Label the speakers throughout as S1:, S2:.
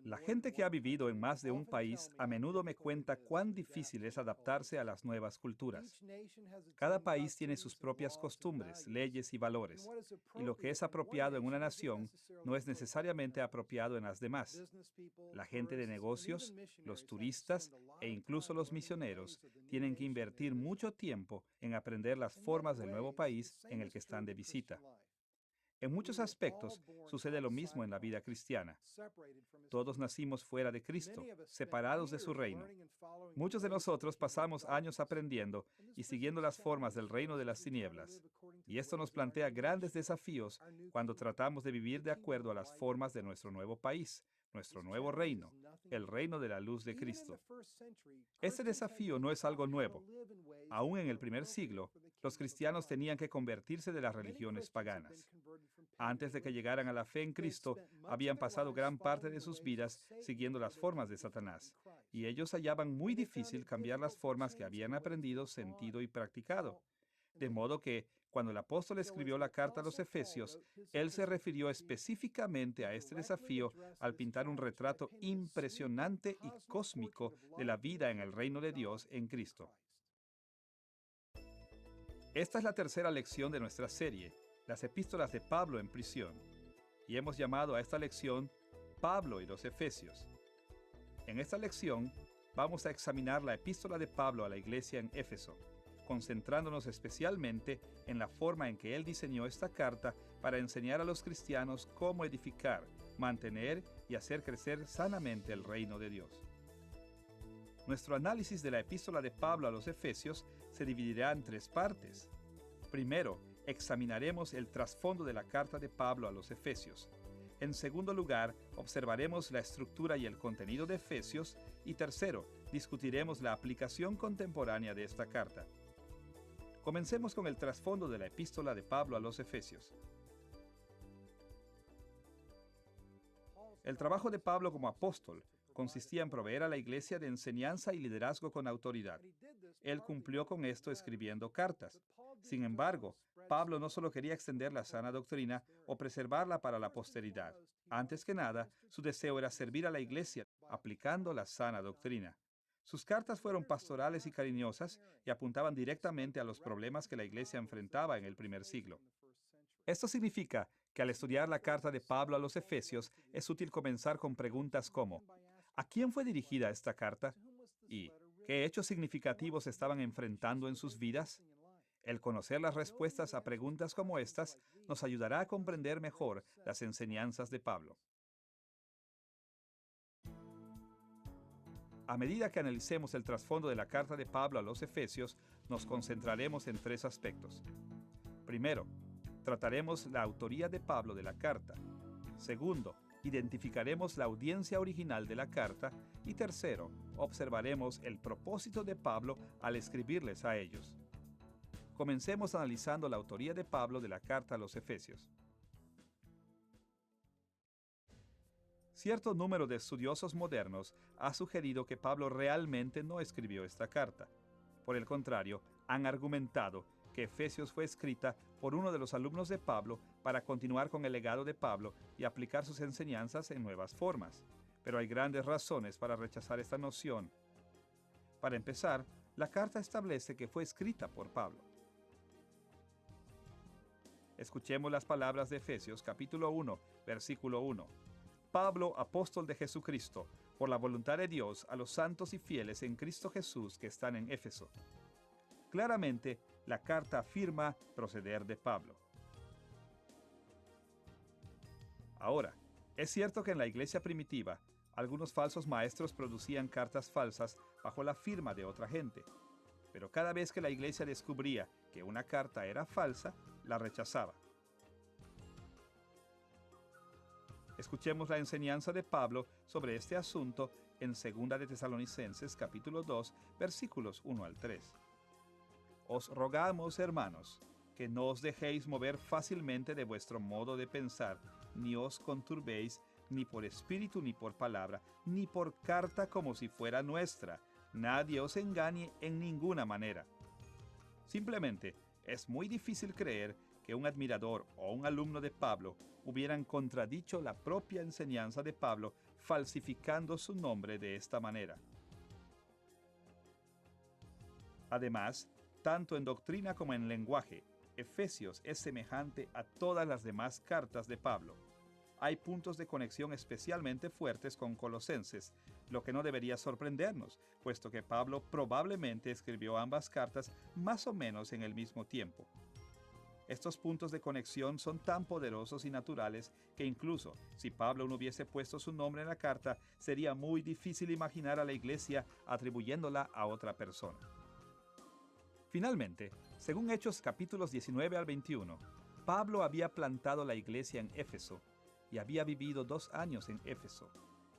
S1: La gente que ha vivido en más de un país a menudo me cuenta cuán difícil es adaptarse a las nuevas culturas. Cada país tiene sus propias costumbres, leyes y valores, y lo que es apropiado en una nación no es necesariamente apropiado en las demás. La gente de negocios, los turistas e incluso los misioneros tienen que invertir mucho tiempo en aprender las formas del nuevo país en el que están de visita. En muchos aspectos sucede lo mismo en la vida cristiana. Todos nacimos fuera de Cristo, separados de su reino. Muchos de nosotros pasamos años aprendiendo y siguiendo las formas del reino de las tinieblas. Y esto nos plantea grandes desafíos cuando tratamos de vivir de acuerdo a las formas de nuestro nuevo país, nuestro nuevo reino, el reino de la luz de Cristo. Este desafío no es algo nuevo. Aún en el primer siglo, los cristianos tenían que convertirse de las religiones paganas. Antes de que llegaran a la fe en Cristo, habían pasado gran parte de sus vidas siguiendo las formas de Satanás, y ellos hallaban muy difícil cambiar las formas que habían aprendido, sentido y practicado. De modo que, cuando el apóstol escribió la carta a los Efesios, él se refirió específicamente a este desafío al pintar un retrato impresionante y cósmico de la vida en el reino de Dios en Cristo. Esta es la tercera lección de nuestra serie, las epístolas de Pablo en prisión, y hemos llamado a esta lección Pablo y los Efesios. En esta lección vamos a examinar la epístola de Pablo a la iglesia en Éfeso, concentrándonos especialmente en la forma en que él diseñó esta carta para enseñar a los cristianos cómo edificar, mantener y hacer crecer sanamente el reino de Dios. Nuestro análisis de la epístola de Pablo a los Efesios se dividirá en tres partes. Primero, examinaremos el trasfondo de la carta de Pablo a los Efesios. En segundo lugar, observaremos la estructura y el contenido de Efesios. Y tercero, discutiremos la aplicación contemporánea de esta carta. Comencemos con el trasfondo de la epístola de Pablo a los Efesios. El trabajo de Pablo como apóstol consistía en proveer a la iglesia de enseñanza y liderazgo con autoridad. Él cumplió con esto escribiendo cartas. Sin embargo, Pablo no solo quería extender la sana doctrina o preservarla para la posteridad. Antes que nada, su deseo era servir a la iglesia aplicando la sana doctrina. Sus cartas fueron pastorales y cariñosas y apuntaban directamente a los problemas que la iglesia enfrentaba en el primer siglo. Esto significa que al estudiar la carta de Pablo a los Efesios es útil comenzar con preguntas como: ¿a quién fue dirigida esta carta? ¿Y qué hechos significativos estaban enfrentando en sus vidas? El conocer las respuestas a preguntas como estas nos ayudará a comprender mejor las enseñanzas de Pablo. A medida que analicemos el trasfondo de la carta de Pablo a los Efesios, nos concentraremos en tres aspectos. Primero, trataremos la autoría de Pablo de la carta. Segundo, identificaremos la audiencia original de la carta. Y tercero, observaremos el propósito de Pablo al escribirles a ellos. Comencemos analizando la autoría de Pablo de la carta a los Efesios. Cierto número de estudiosos modernos ha sugerido que Pablo realmente no escribió esta carta. Por el contrario, han argumentado que Efesios fue escrita por uno de los alumnos de Pablo para continuar con el legado de Pablo y aplicar sus enseñanzas en nuevas formas. Pero hay grandes razones para rechazar esta noción. Para empezar, la carta establece que fue escrita por Pablo. Escuchemos las palabras de Efesios capítulo 1, versículo 1. Pablo, apóstol de Jesucristo, por la voluntad de Dios, a los santos y fieles en Cristo Jesús que están en Éfeso. Claramente, la carta afirma proceder de Pablo. Ahora, es cierto que en la iglesia primitiva, algunos falsos maestros producían cartas falsas bajo la firma de otra gente. Pero cada vez que la iglesia descubría que una carta era falsa, la rechazaba. Escuchemos la enseñanza de Pablo sobre este asunto en 2 de Tesalonicenses capítulo 2, versículos 1 al 3. Os rogamos, hermanos, que no os dejéis mover fácilmente de vuestro modo de pensar, ni os conturbéis, ni por espíritu, ni por palabra, ni por carta como si fuera nuestra. Nadie os engañe en ninguna manera. Simplemente, es muy difícil creer que un admirador o un alumno de Pablo hubieran contradicho la propia enseñanza de Pablo, falsificando su nombre de esta manera. Además, tanto en doctrina como en lenguaje, Efesios es semejante a todas las demás cartas de Pablo. Hay puntos de conexión especialmente fuertes con Colosenses, lo que no debería sorprendernos, puesto que Pablo probablemente escribió ambas cartas más o menos en el mismo tiempo. Estos puntos de conexión son tan poderosos y naturales que incluso si Pablo no hubiese puesto su nombre en la carta, sería muy difícil imaginar a la iglesia atribuyéndola a otra persona. Finalmente, según Hechos capítulos 19 al 21, Pablo había plantado la iglesia en Éfeso y había vivido 2 años en Éfeso,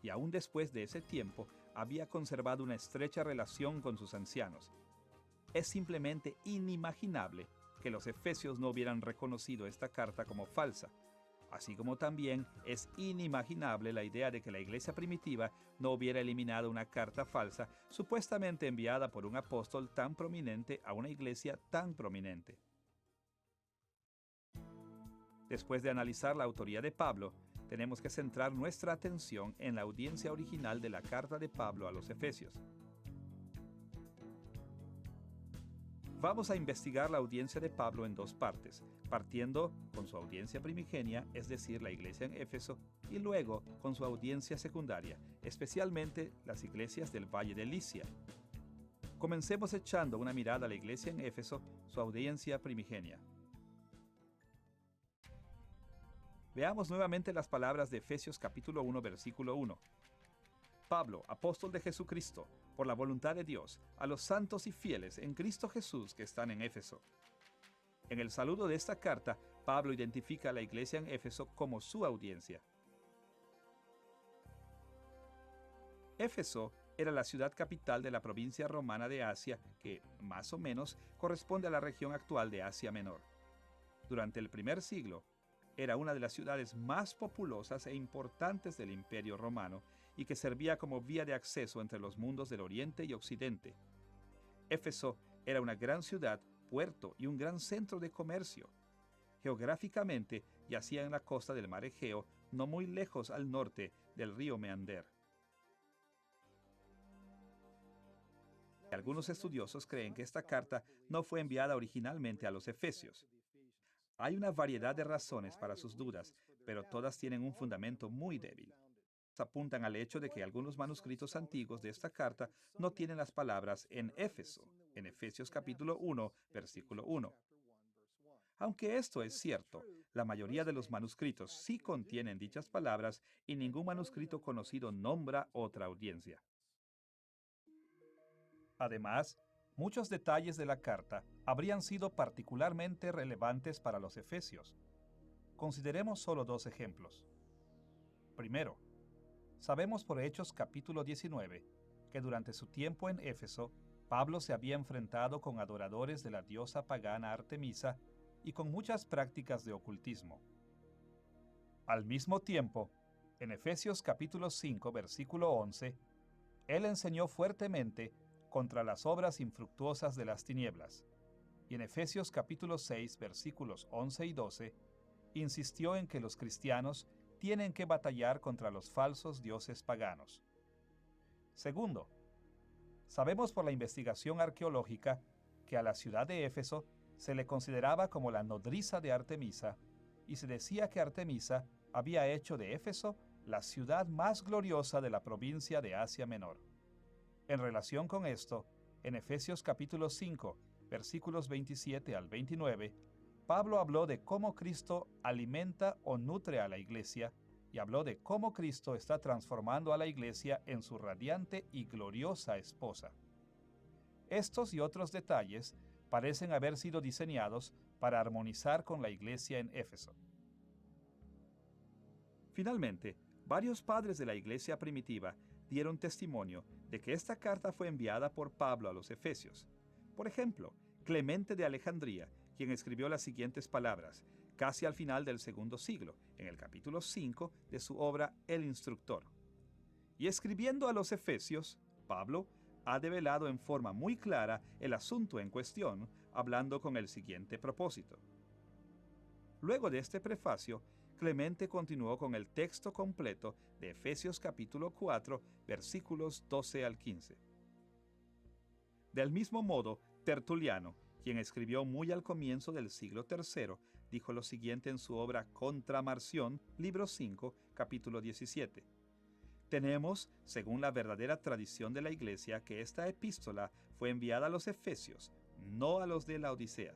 S1: y aún después de ese tiempo había conservado una estrecha relación con sus ancianos. Es simplemente inimaginable que los efesios no hubieran reconocido esta carta como falsa, así como también es inimaginable la idea de que la iglesia primitiva no hubiera eliminado una carta falsa supuestamente enviada por un apóstol tan prominente a una iglesia tan prominente. Después de analizar la autoría de Pablo, tenemos que centrar nuestra atención en la audiencia original de la carta de Pablo a los Efesios. Vamos a investigar la audiencia de Pablo en 2 partes, partiendo con su audiencia primigenia, es decir, la iglesia en Éfeso, y luego con su audiencia secundaria, especialmente las iglesias del Valle de Licia. Comencemos echando una mirada a la iglesia en Éfeso, su audiencia primigenia. Veamos nuevamente las palabras de Efesios capítulo 1, versículo 1. Pablo, apóstol de Jesucristo, por la voluntad de Dios, a los santos y fieles en Cristo Jesús que están en Éfeso. En el saludo de esta carta, Pablo identifica a la iglesia en Éfeso como su audiencia. Éfeso era la ciudad capital de la provincia romana de Asia, que, más o menos, corresponde a la región actual de Asia Menor. Durante el primer siglo, era una de las ciudades más populosas e importantes del Imperio Romano y que servía como vía de acceso entre los mundos del Oriente y Occidente. Éfeso era una gran ciudad, puerto y un gran centro de comercio. Geográficamente, yacía en la costa del mar Egeo, no muy lejos al norte del río Meander. Algunos estudiosos creen que esta carta no fue enviada originalmente a los efesios. Hay una variedad de razones para sus dudas, pero todas tienen un fundamento muy débil. Apuntan al hecho de que algunos manuscritos antiguos de esta carta no tienen las palabras en Éfeso, en Efesios capítulo 1, versículo 1. Aunque esto es cierto, la mayoría de los manuscritos sí contienen dichas palabras y ningún manuscrito conocido nombra otra audiencia. Además, muchos detalles de la carta habrían sido particularmente relevantes para los efesios. Consideremos solo 2 ejemplos. Primero, sabemos por Hechos capítulo 19 que durante su tiempo en Éfeso, Pablo se había enfrentado con adoradores de la diosa pagana Artemisa y con muchas prácticas de ocultismo. Al mismo tiempo, en Efesios capítulo 5 versículo 11, él enseñó fuertemente contra las obras infructuosas de las tinieblas, y en Efesios capítulo 6 versículos 11 y 12, insistió en que los cristianos tienen que batallar contra los falsos dioses paganos. Segundo, sabemos por la investigación arqueológica que a la ciudad de Éfeso se le consideraba como la nodriza de Artemisa, y se decía que Artemisa había hecho de Éfeso la ciudad más gloriosa de la provincia de Asia Menor. En relación con esto, en Efesios capítulo 5, versículos 27 al 29, Pablo habló de cómo Cristo alimenta o nutre a la iglesia y habló de cómo Cristo está transformando a la iglesia en su radiante y gloriosa esposa. Estos y otros detalles parecen haber sido diseñados para armonizar con la iglesia en Éfeso. Finalmente, varios padres de la iglesia primitiva dieron testimonio de que esta carta fue enviada por Pablo a los efesios. Por ejemplo, Clemente de Alejandría, quien escribió las siguientes palabras, casi al final del segundo siglo, en el capítulo 5 de su obra El Instructor. Y escribiendo a los efesios, Pablo ha develado en forma muy clara el asunto en cuestión, hablando con el siguiente propósito. Luego de este prefacio, Clemente continuó con el texto completo de Efesios capítulo 4, versículos 12 al 15. Del mismo modo, Tertuliano, quien escribió muy al comienzo del siglo III, dijo lo siguiente en su obra Contra Marción, libro 5, capítulo 17. Tenemos, según la verdadera tradición de la Iglesia, que esta epístola fue enviada a los Efesios, no a los de la Odisea.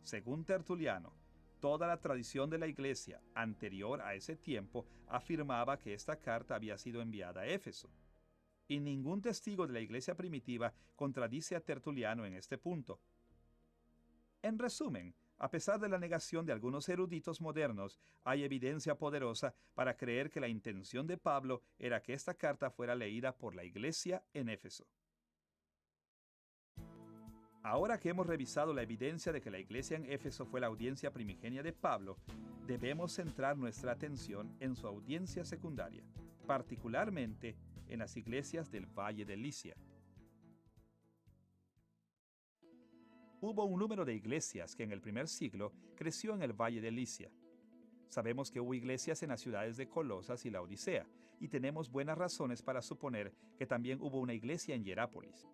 S1: Según Tertuliano, toda la tradición de la Iglesia anterior a ese tiempo afirmaba que esta carta había sido enviada a Éfeso. Y ningún testigo de la Iglesia primitiva contradice a Tertuliano en este punto. En resumen, a pesar de la negación de algunos eruditos modernos, hay evidencia poderosa para creer que la intención de Pablo era que esta carta fuera leída por la Iglesia en Éfeso. Ahora que hemos revisado la evidencia de que la iglesia en Éfeso fue la audiencia primigenia de Pablo, debemos centrar nuestra atención en su audiencia secundaria, particularmente en las iglesias del Valle de Licia. Hubo un número de iglesias que en el primer siglo creció en el Valle de Licia. Sabemos que hubo iglesias en las ciudades de Colosas y Laodicea, y tenemos buenas razones para suponer que también hubo una iglesia en Hierápolis.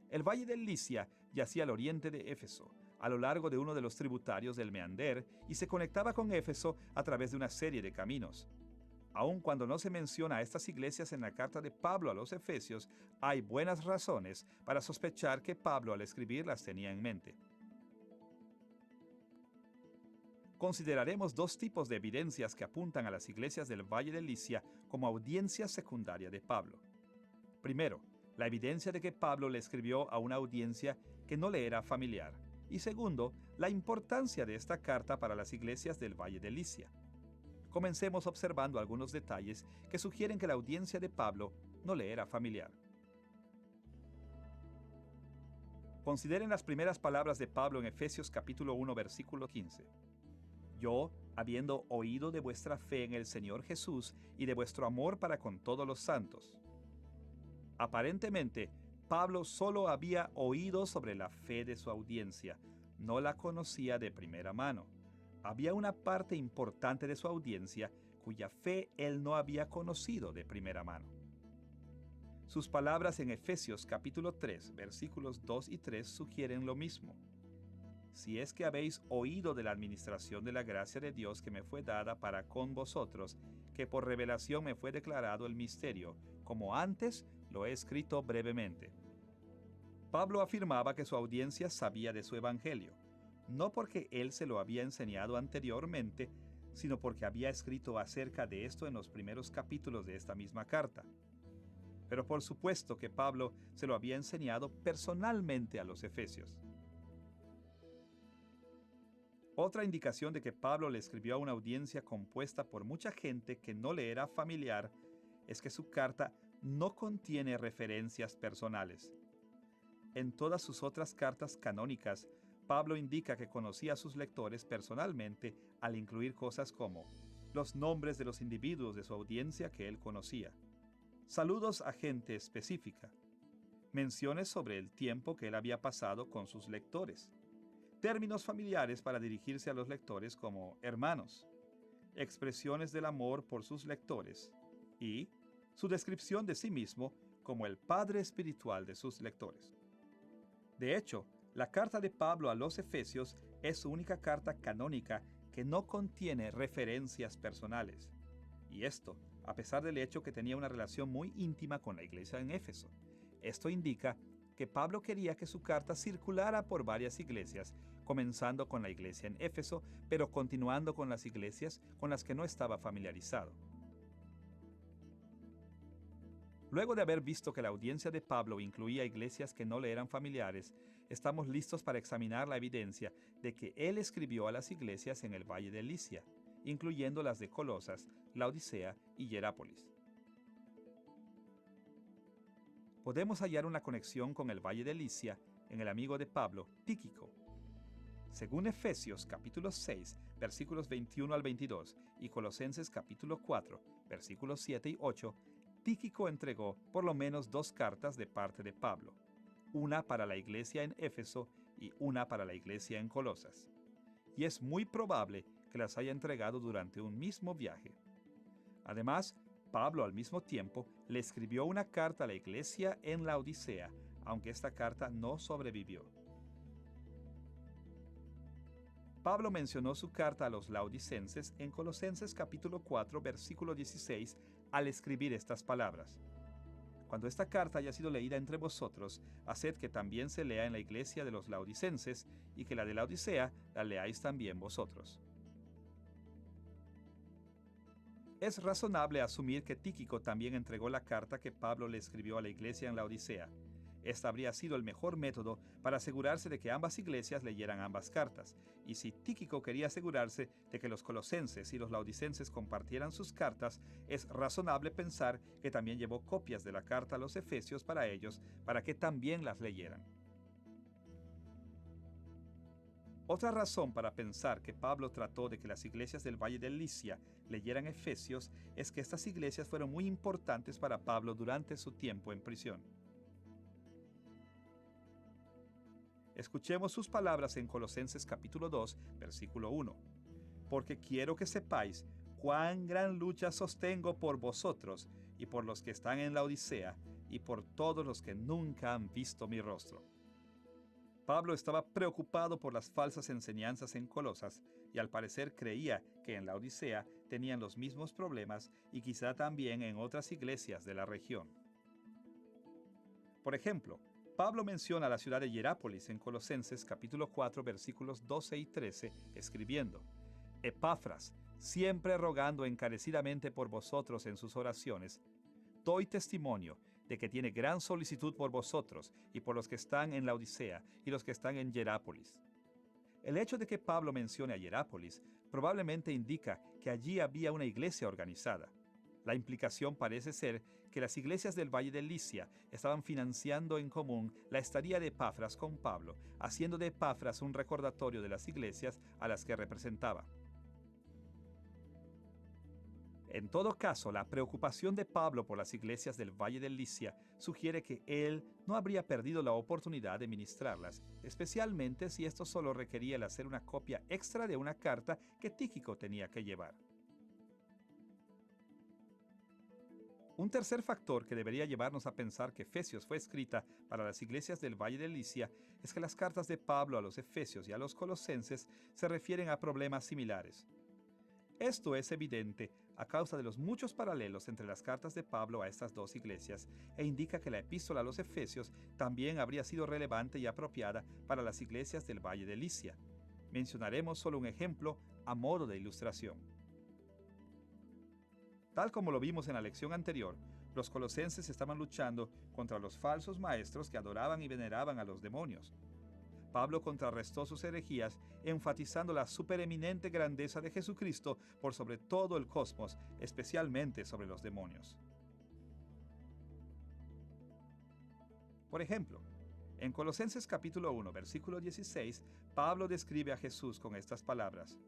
S1: El Valle de Licia yacía al oriente de Éfeso, a lo largo de uno de los tributarios del Meander, y se conectaba con Éfeso a través de una serie de caminos. Aun cuando no se menciona a estas iglesias en la carta de Pablo a los Efesios, hay buenas razones para sospechar que Pablo al escribir las tenía en mente. Consideraremos dos tipos de evidencias que apuntan a las iglesias del Valle de Licia como audiencia secundaria de Pablo. Primero, la evidencia de que Pablo le escribió a una audiencia que no le era familiar. Y segundo, la importancia de esta carta para las iglesias del Valle de Licia. Comencemos observando algunos detalles que sugieren que la audiencia de Pablo no le era familiar. Consideren las primeras palabras de Pablo en Efesios capítulo 1, versículo 15. Yo, habiendo oído de vuestra fe en el Señor Jesús y de vuestro amor para con todos los santos. Aparentemente, Pablo solo había oído sobre la fe de su audiencia, no la conocía de primera mano. Había una parte importante de su audiencia cuya fe él no había conocido de primera mano. Sus palabras en Efesios capítulo 3, versículos 2 y 3 sugieren lo mismo. Si es que habéis oído de la administración de la gracia de Dios que me fue dada para con vosotros, que por revelación me fue declarado el misterio, como antes lo he escrito brevemente. Pablo afirmaba que su audiencia sabía de su evangelio, no porque él se lo había enseñado anteriormente, sino porque había escrito acerca de esto en los primeros capítulos de esta misma carta. Pero por supuesto que Pablo se lo había enseñado personalmente a los efesios. Otra indicación de que Pablo le escribió a una audiencia compuesta por mucha gente que no le era familiar es que su carta no contiene referencias personales. En todas sus otras cartas canónicas, Pablo indica que conocía a sus lectores personalmente al incluir cosas como los nombres de los individuos de su audiencia que él conocía, saludos a gente específica, menciones sobre el tiempo que él había pasado con sus lectores, términos familiares para dirigirse a los lectores como hermanos, expresiones del amor por sus lectores y su descripción de sí mismo como el padre espiritual de sus lectores. De hecho, la carta de Pablo a los Efesios es su única carta canónica que no contiene referencias personales. Y esto, a pesar del hecho que tenía una relación muy íntima con la iglesia en Éfeso. Esto indica que Pablo quería que su carta circulara por varias iglesias, comenzando con la iglesia en Éfeso, pero continuando con las iglesias con las que no estaba familiarizado. Luego de haber visto que la audiencia de Pablo incluía iglesias que no le eran familiares, estamos listos para examinar la evidencia de que él escribió a las iglesias en el Valle de Licia, incluyendo las de Colosas, Laodicea y Hierápolis. Podemos hallar una conexión con el Valle de Licia en el amigo de Pablo, Tíquico. Según Efesios capítulo 6, versículos 21 al 22 y Colosenses capítulo 4, versículos 7 y 8, Tíquico entregó por lo menos 2 cartas de parte de Pablo, una para la iglesia en Éfeso y una para la iglesia en Colosas. y es muy probable que las haya entregado durante un mismo viaje. Además, Pablo al mismo tiempo le escribió una carta a la iglesia en la Odisea, aunque esta carta no sobrevivió. Pablo mencionó su carta a los laodicenses en Colosenses capítulo 4, versículo 16, al escribir estas palabras. Cuando esta carta haya sido leída entre vosotros, haced que también se lea en la iglesia de los laodicenses, y que la de la Odisea la leáis también vosotros. Es razonable asumir que Tíquico también entregó la carta que Pablo le escribió a la iglesia en la Odisea. Este habría sido el mejor método para asegurarse de que ambas iglesias leyeran ambas cartas, y si Tíquico quería asegurarse de que los colosenses y los laodicenses compartieran sus cartas, es razonable pensar que también llevó copias de la carta a los efesios para ellos, para que también las leyeran. Otra razón para pensar que Pablo trató de que las iglesias del Valle de Licia leyeran Efesios es que estas iglesias fueron muy importantes para Pablo durante su tiempo en prisión. Escuchemos sus palabras en Colosenses capítulo 2, versículo 1. Porque quiero que sepáis cuán gran lucha sostengo por vosotros y por los que están en la Odisea y por todos los que nunca han visto mi rostro. Pablo estaba preocupado por las falsas enseñanzas en Colosas y al parecer creía que en la Odisea tenían los mismos problemas y quizá también en otras iglesias de la región. Por ejemplo, Pablo menciona la ciudad de Hierápolis en Colosenses capítulo 4 versículos 12 y 13, escribiendo: Epafras, siempre rogando encarecidamente por vosotros en sus oraciones, doy testimonio de que tiene gran solicitud por vosotros y por los que están en la Odisea y los que están en Hierápolis. El hecho de que Pablo mencione a Hierápolis probablemente indica que allí había una iglesia organizada. La implicación parece ser que las iglesias del Valle de Licia estaban financiando en común la estadía de Epafras con Pablo, haciendo de Epafras un recordatorio de las iglesias a las que representaba. En todo caso, la preocupación de Pablo por las iglesias del Valle de Licia sugiere que él no habría perdido la oportunidad de ministrarlas, especialmente si esto solo requería el hacer una copia extra de una carta que Tíquico tenía que llevar. Un tercer factor que debería llevarnos a pensar que Efesios fue escrita para las iglesias del Valle de Licia es que las cartas de Pablo a los Efesios y a los Colosenses se refieren a problemas similares. Esto es evidente a causa de los muchos paralelos entre las cartas de Pablo a estas dos iglesias e indica que la epístola a los Efesios también habría sido relevante y apropiada para las iglesias del Valle de Licia. Mencionaremos solo un ejemplo a modo de ilustración. Tal como lo vimos en la lección anterior, los colosenses estaban luchando contra los falsos maestros que adoraban y veneraban a los demonios. Pablo contrarrestó sus herejías enfatizando la supereminente grandeza de Jesucristo por sobre todo el cosmos, especialmente sobre los demonios. Por ejemplo, en Colosenses capítulo 1, versículo 16, Pablo describe a Jesús con estas palabras: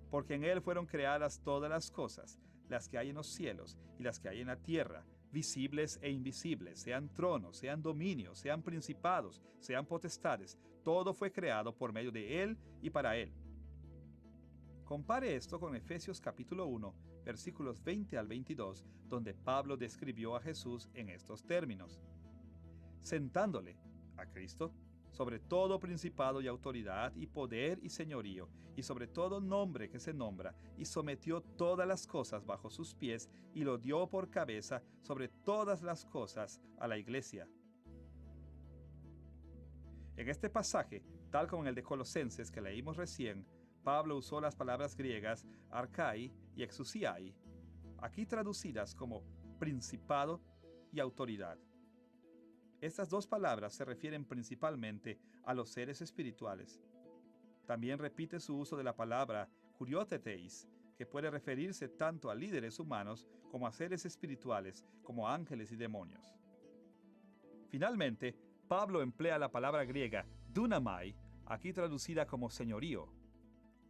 S1: Porque en él fueron creadas todas las cosas, las que hay en los cielos y las que hay en la tierra, visibles e invisibles, sean tronos, sean dominios, sean principados, sean potestades, todo fue creado por medio de Él y para Él. Compare esto con Efesios capítulo 1, versículos 20 al 22, donde Pablo describió a Jesús en estos términos: sentándole, a Cristo, sobre todo principado y autoridad y poder y señorío, y sobre todo nombre que se nombra, y sometió todas las cosas bajo sus pies, y lo dio por cabeza sobre todas las cosas a la iglesia. En este pasaje, tal como en el de Colosenses que leímos recién, Pablo usó las palabras griegas arkai y exousiai, aquí traducidas como principado y autoridad. Estas dos palabras se refieren principalmente a los seres espirituales. También repite su uso de la palabra kurioteteis, que puede referirse tanto a líderes humanos como a seres espirituales, como ángeles y demonios. Finalmente, Pablo emplea la palabra griega dunamai, aquí traducida como señorío.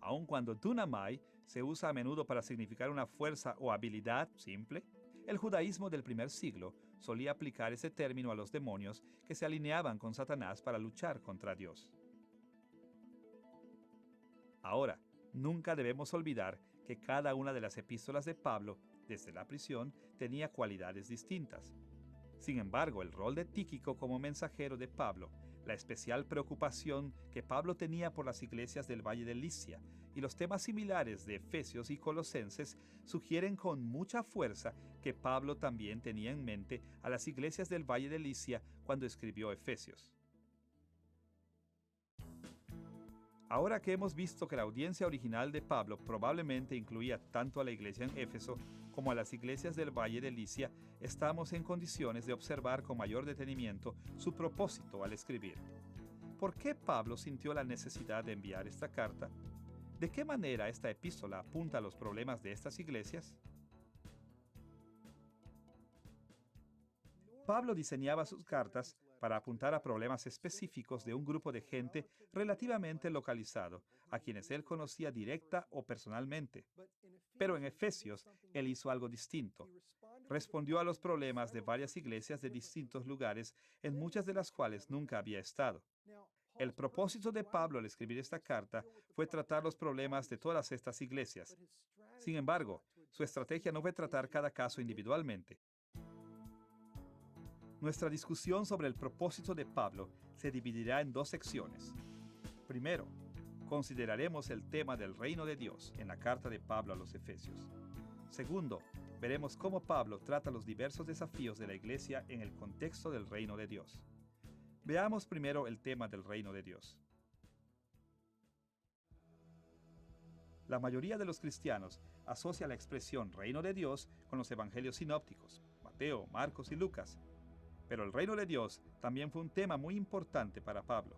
S1: Aun cuando dunamai se usa a menudo para significar una fuerza o habilidad simple, el judaísmo del primer siglo solía aplicar ese término a los demonios que se alineaban con Satanás para luchar contra Dios. Ahora, nunca debemos olvidar que cada una de las epístolas de Pablo, desde la prisión, tenía cualidades distintas. Sin embargo, el rol de Tíquico como mensajero de Pablo, la especial preocupación que Pablo tenía por las iglesias del Valle de Licia y los temas similares de Efesios y Colosenses sugieren con mucha fuerza que Pablo también tenía en mente a las iglesias del Valle de Licia cuando escribió Efesios. Ahora que hemos visto que la audiencia original de Pablo probablemente incluía tanto a la iglesia en Éfeso como a las iglesias del Valle de Licia, estamos en condiciones de observar con mayor detenimiento su propósito al escribir. ¿Por qué Pablo sintió la necesidad de enviar esta carta? ¿De qué manera esta epístola apunta a los problemas de estas iglesias? Pablo diseñaba sus cartas para apuntar a problemas específicos de un grupo de gente relativamente localizado, a quienes él conocía directa o personalmente. Pero en Efesios, él hizo algo distinto. Respondió a los problemas de varias iglesias de distintos lugares, en muchas de las cuales nunca había estado. El propósito de Pablo al escribir esta carta fue tratar los problemas de todas estas iglesias. Sin embargo, su estrategia no fue tratar cada caso individualmente. Nuestra discusión sobre el propósito de Pablo se dividirá en dos secciones. Primero, consideraremos el tema del reino de Dios en la carta de Pablo a los Efesios. Segundo, veremos cómo Pablo trata los diversos desafíos de la iglesia en el contexto del reino de Dios. Veamos primero el tema del reino de Dios. La mayoría de los cristianos asocia la expresión reino de Dios con los evangelios sinópticos, Mateo, Marcos y Lucas. Pero el reino de Dios también fue un tema muy importante para Pablo.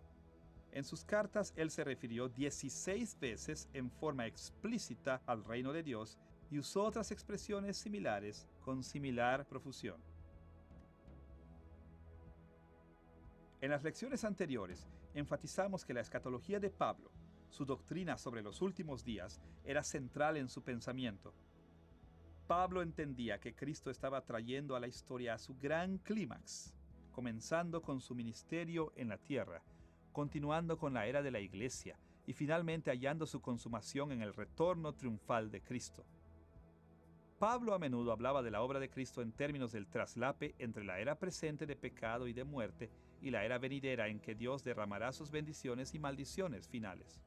S1: En sus cartas él se refirió 16 veces en forma explícita al reino de Dios y usó otras expresiones similares con similar profusión. En las lecciones anteriores enfatizamos que la escatología de Pablo, su doctrina sobre los últimos días, era central en su pensamiento. Pablo entendía que Cristo estaba trayendo a la historia a su gran clímax, comenzando con su ministerio en la tierra, continuando con la era de la iglesia y finalmente hallando su consumación en el retorno triunfal de Cristo. Pablo a menudo hablaba de la obra de Cristo en términos del traslape entre la era presente de pecado y de muerte y la era venidera en que Dios derramará sus bendiciones y maldiciones finales.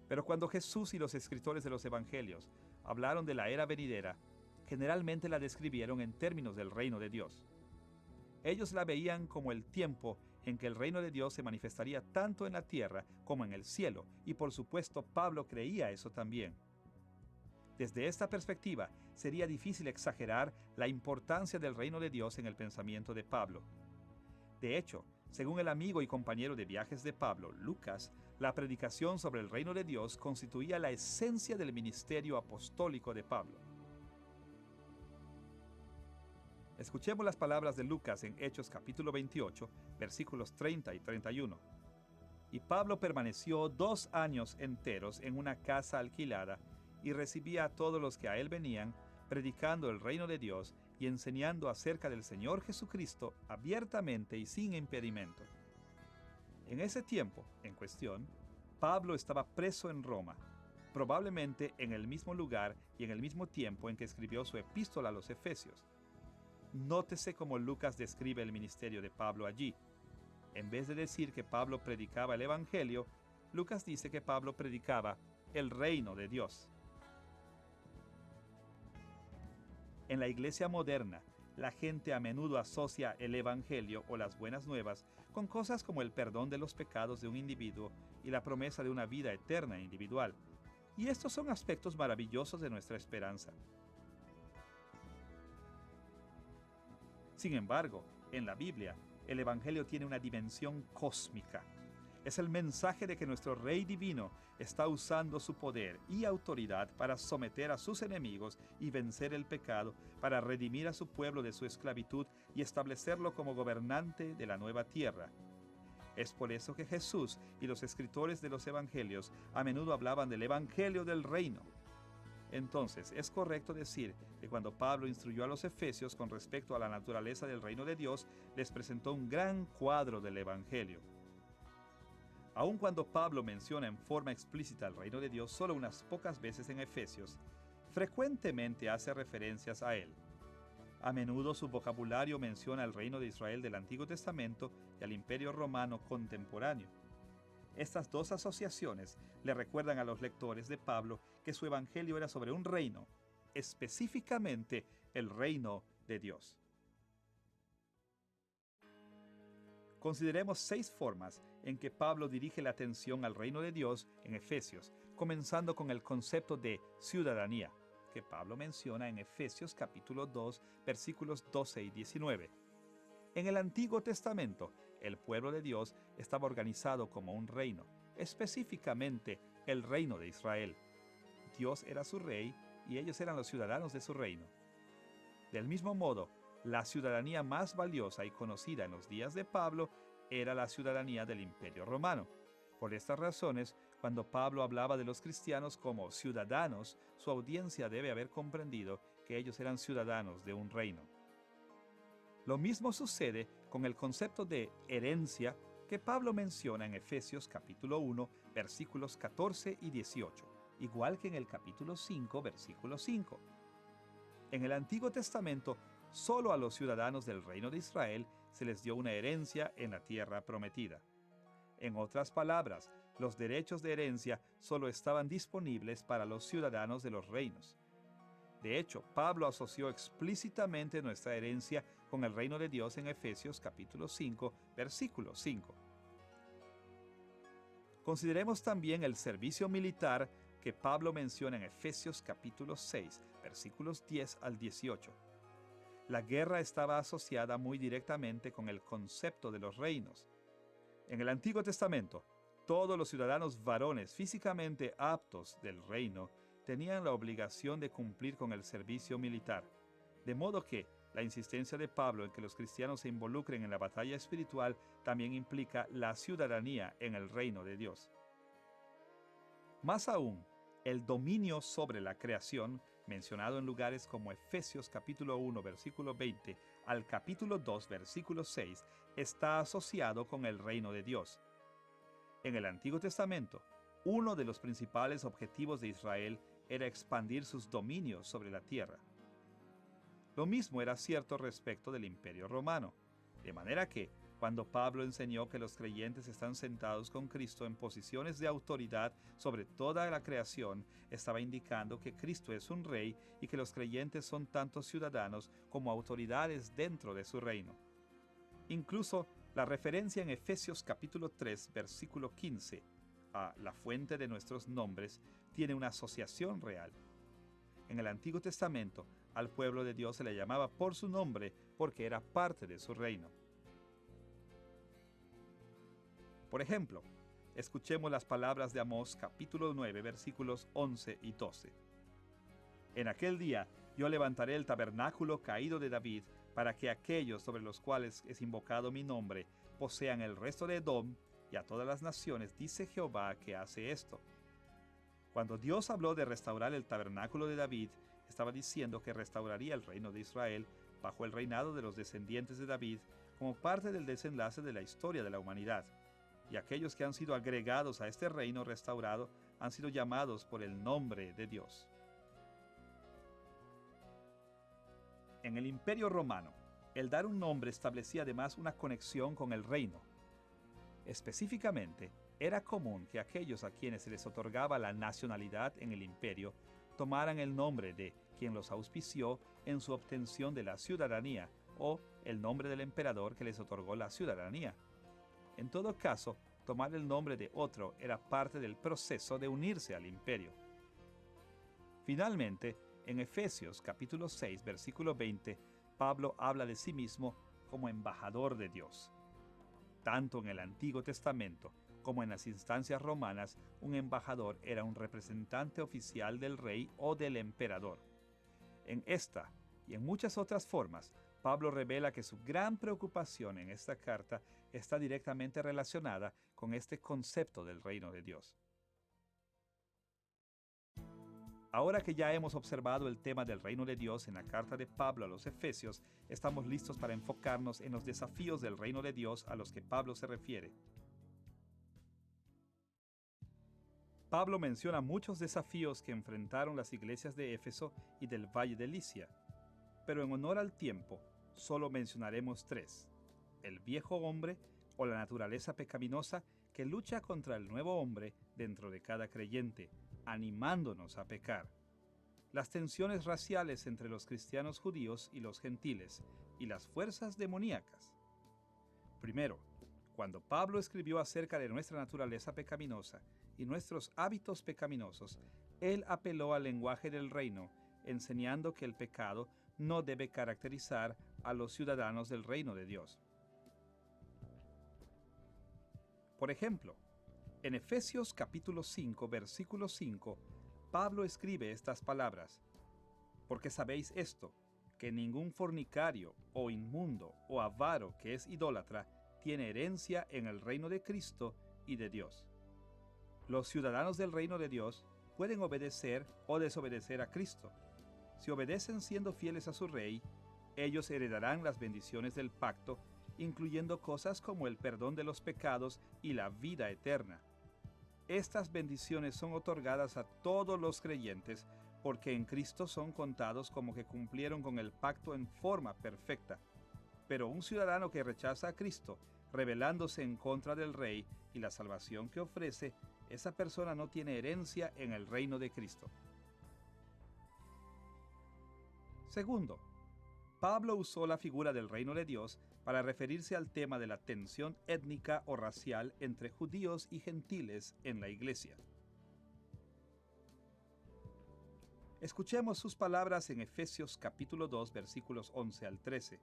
S1: Pero cuando Jesús y los escritores de los evangelios hablaron de la era venidera, generalmente la describieron en términos del reino de Dios. Ellos la veían como el tiempo en que el reino de Dios se manifestaría tanto en la tierra como en el cielo, y por supuesto Pablo creía eso también. Desde esta perspectiva, sería difícil exagerar la importancia del reino de Dios en el pensamiento de Pablo. De hecho, según el amigo y compañero de viajes de Pablo, Lucas, la predicación sobre el reino de Dios constituía la esencia del ministerio apostólico de Pablo. Escuchemos las palabras de Lucas en Hechos capítulo 28, versículos 30 y 31. Y Pablo permaneció 2 años enteros en una casa alquilada y recibía a todos los que a él venían, predicando el reino de Dios y enseñando acerca del Señor Jesucristo abiertamente y sin impedimento. En ese tiempo, en cuestión, Pablo estaba preso en Roma, probablemente en el mismo lugar y en el mismo tiempo en que escribió su epístola a los Efesios. Nótese cómo Lucas describe el ministerio de Pablo allí. En vez de decir que Pablo predicaba el Evangelio, Lucas dice que Pablo predicaba el reino de Dios. En la iglesia moderna, la gente a menudo asocia el Evangelio o las buenas nuevas con cosas como el perdón de los pecados de un individuo y la promesa de una vida eterna individual. Y estos son aspectos maravillosos de nuestra esperanza. Sin embargo, en la Biblia, el Evangelio tiene una dimensión cósmica. Es el mensaje de que nuestro Rey Divino está usando su poder y autoridad para someter a sus enemigos y vencer el pecado, para redimir a su pueblo de su esclavitud y establecerlo como gobernante de la nueva tierra. Es por eso que Jesús y los escritores de los Evangelios a menudo hablaban del Evangelio del Reino. Entonces, es correcto decir que cuando Pablo instruyó a los efesios con respecto a la naturaleza del reino de Dios, les presentó un gran cuadro del Evangelio. Aun cuando Pablo menciona en forma explícita el reino de Dios solo unas pocas veces en Efesios, frecuentemente hace referencias a él. A menudo su vocabulario menciona el reino de Israel del Antiguo Testamento y al Imperio Romano contemporáneo. Estas dos asociaciones le recuerdan a los lectores de Pablo que su evangelio era sobre un reino, específicamente el reino de Dios. Consideremos 6 formas en que Pablo dirige la atención al reino de Dios en Efesios, comenzando con el concepto de ciudadanía, que Pablo menciona en Efesios capítulo 2, versículos 12 y 19. En el Antiguo Testamento, el pueblo de Dios estaba organizado como un reino, específicamente el reino de Israel. Dios era su rey y ellos eran los ciudadanos de su reino. Del mismo modo, la ciudadanía más valiosa y conocida en los días de Pablo era la ciudadanía del Imperio Romano. Por estas razones, cuando Pablo hablaba de los cristianos como ciudadanos, su audiencia debe haber comprendido que ellos eran ciudadanos de un reino. Lo mismo sucede con el concepto de herencia que Pablo menciona en Efesios capítulo 1, versículos 14 y 18, igual que en el capítulo 5, versículo 5. En el Antiguo Testamento, solo a los ciudadanos del reino de Israel se les dio una herencia en la tierra prometida. En otras palabras, los derechos de herencia solo estaban disponibles para los ciudadanos de los reinos. De hecho, Pablo asoció explícitamente nuestra herencia con el reino de Dios en Efesios capítulo 5, versículo 5. Consideremos también el servicio militar que Pablo menciona en Efesios capítulo 6, versículos 10 al 18. La guerra estaba asociada muy directamente con el concepto de los reinos. En el Antiguo Testamento, todos los ciudadanos varones físicamente aptos del reino tenían la obligación de cumplir con el servicio militar, de modo que la insistencia de Pablo en que los cristianos se involucren en la batalla espiritual también implica la ciudadanía en el reino de Dios. Más aún, el dominio sobre la creación, mencionado en lugares como Efesios capítulo 1, versículo 20, al capítulo 2, versículo 6, está asociado con el reino de Dios. En el Antiguo Testamento, uno de los principales objetivos de Israel era expandir sus dominios sobre la tierra. Lo mismo era cierto respecto del Imperio Romano, de manera que, cuando Pablo enseñó que los creyentes están sentados con Cristo en posiciones de autoridad sobre toda la creación, estaba indicando que Cristo es un rey y que los creyentes son tanto ciudadanos como autoridades dentro de su reino. Incluso la referencia en Efesios capítulo 3, versículo 15, a la fuente de nuestros nombres, tiene una asociación real. En el Antiguo Testamento, al pueblo de Dios se le llamaba por su nombre porque era parte de su reino. Por ejemplo, escuchemos las palabras de Amós capítulo 9, versículos 11 y 12. En aquel día yo levantaré el tabernáculo caído de David, para que aquellos sobre los cuales es invocado mi nombre posean el resto de Edom, y a todas las naciones dice Jehová que hace esto. Cuando Dios habló de restaurar el tabernáculo de David, estaba diciendo que restauraría el reino de Israel bajo el reinado de los descendientes de David como parte del desenlace de la historia de la humanidad. Y aquellos que han sido agregados a este reino restaurado han sido llamados por el nombre de Dios. En el Imperio Romano, el dar un nombre establecía además una conexión con el reino. Específicamente, era común que aquellos a quienes se les otorgaba la nacionalidad en el imperio tomaran el nombre de quien los auspició en su obtención de la ciudadanía o el nombre del emperador que les otorgó la ciudadanía. En todo caso, tomar el nombre de otro era parte del proceso de unirse al imperio. Finalmente, en Efesios capítulo 6, versículo 20, Pablo habla de sí mismo como embajador de Dios. Tanto en el Antiguo Testamento como en las instancias romanas, un embajador era un representante oficial del rey o del emperador. En esta y en muchas otras formas, Pablo revela que su gran preocupación en esta carta está directamente relacionada con este concepto del reino de Dios. Ahora que ya hemos observado el tema del reino de Dios en la carta de Pablo a los Efesios, estamos listos para enfocarnos en los desafíos del reino de Dios a los que Pablo se refiere. Pablo menciona muchos desafíos que enfrentaron las iglesias de Éfeso y del Valle de Licia, pero en honor al tiempo, solo mencionaremos tres: el viejo hombre o la naturaleza pecaminosa que lucha contra el nuevo hombre dentro de cada creyente, animándonos a pecar; las tensiones raciales entre los cristianos judíos y los gentiles, y las fuerzas demoníacas. Primero, cuando Pablo escribió acerca de nuestra naturaleza pecaminosa y nuestros hábitos pecaminosos, él apeló al lenguaje del reino, enseñando que el pecado no debe caracterizar a los ciudadanos del reino de Dios. Por ejemplo, en Efesios capítulo 5, versículo 5, Pablo escribe estas palabras: «Porque sabéis esto, que ningún fornicario, o inmundo, o avaro que es idólatra, tiene herencia en el reino de Cristo y de Dios». Los ciudadanos del reino de Dios pueden obedecer o desobedecer a Cristo. Si obedecen siendo fieles a su rey, ellos heredarán las bendiciones del pacto, incluyendo cosas como el perdón de los pecados y la vida eterna. Estas bendiciones son otorgadas a todos los creyentes porque en Cristo son contados como que cumplieron con el pacto en forma perfecta. Pero un ciudadano que rechaza a Cristo, rebelándose en contra del Rey y la salvación que ofrece, esa persona no tiene herencia en el reino de Cristo. Segundo, Pablo usó la figura del reino de Dios para referirse al tema de la tensión étnica o racial entre judíos y gentiles en la iglesia. Escuchemos sus palabras en Efesios capítulo 2, versículos 11 al 13.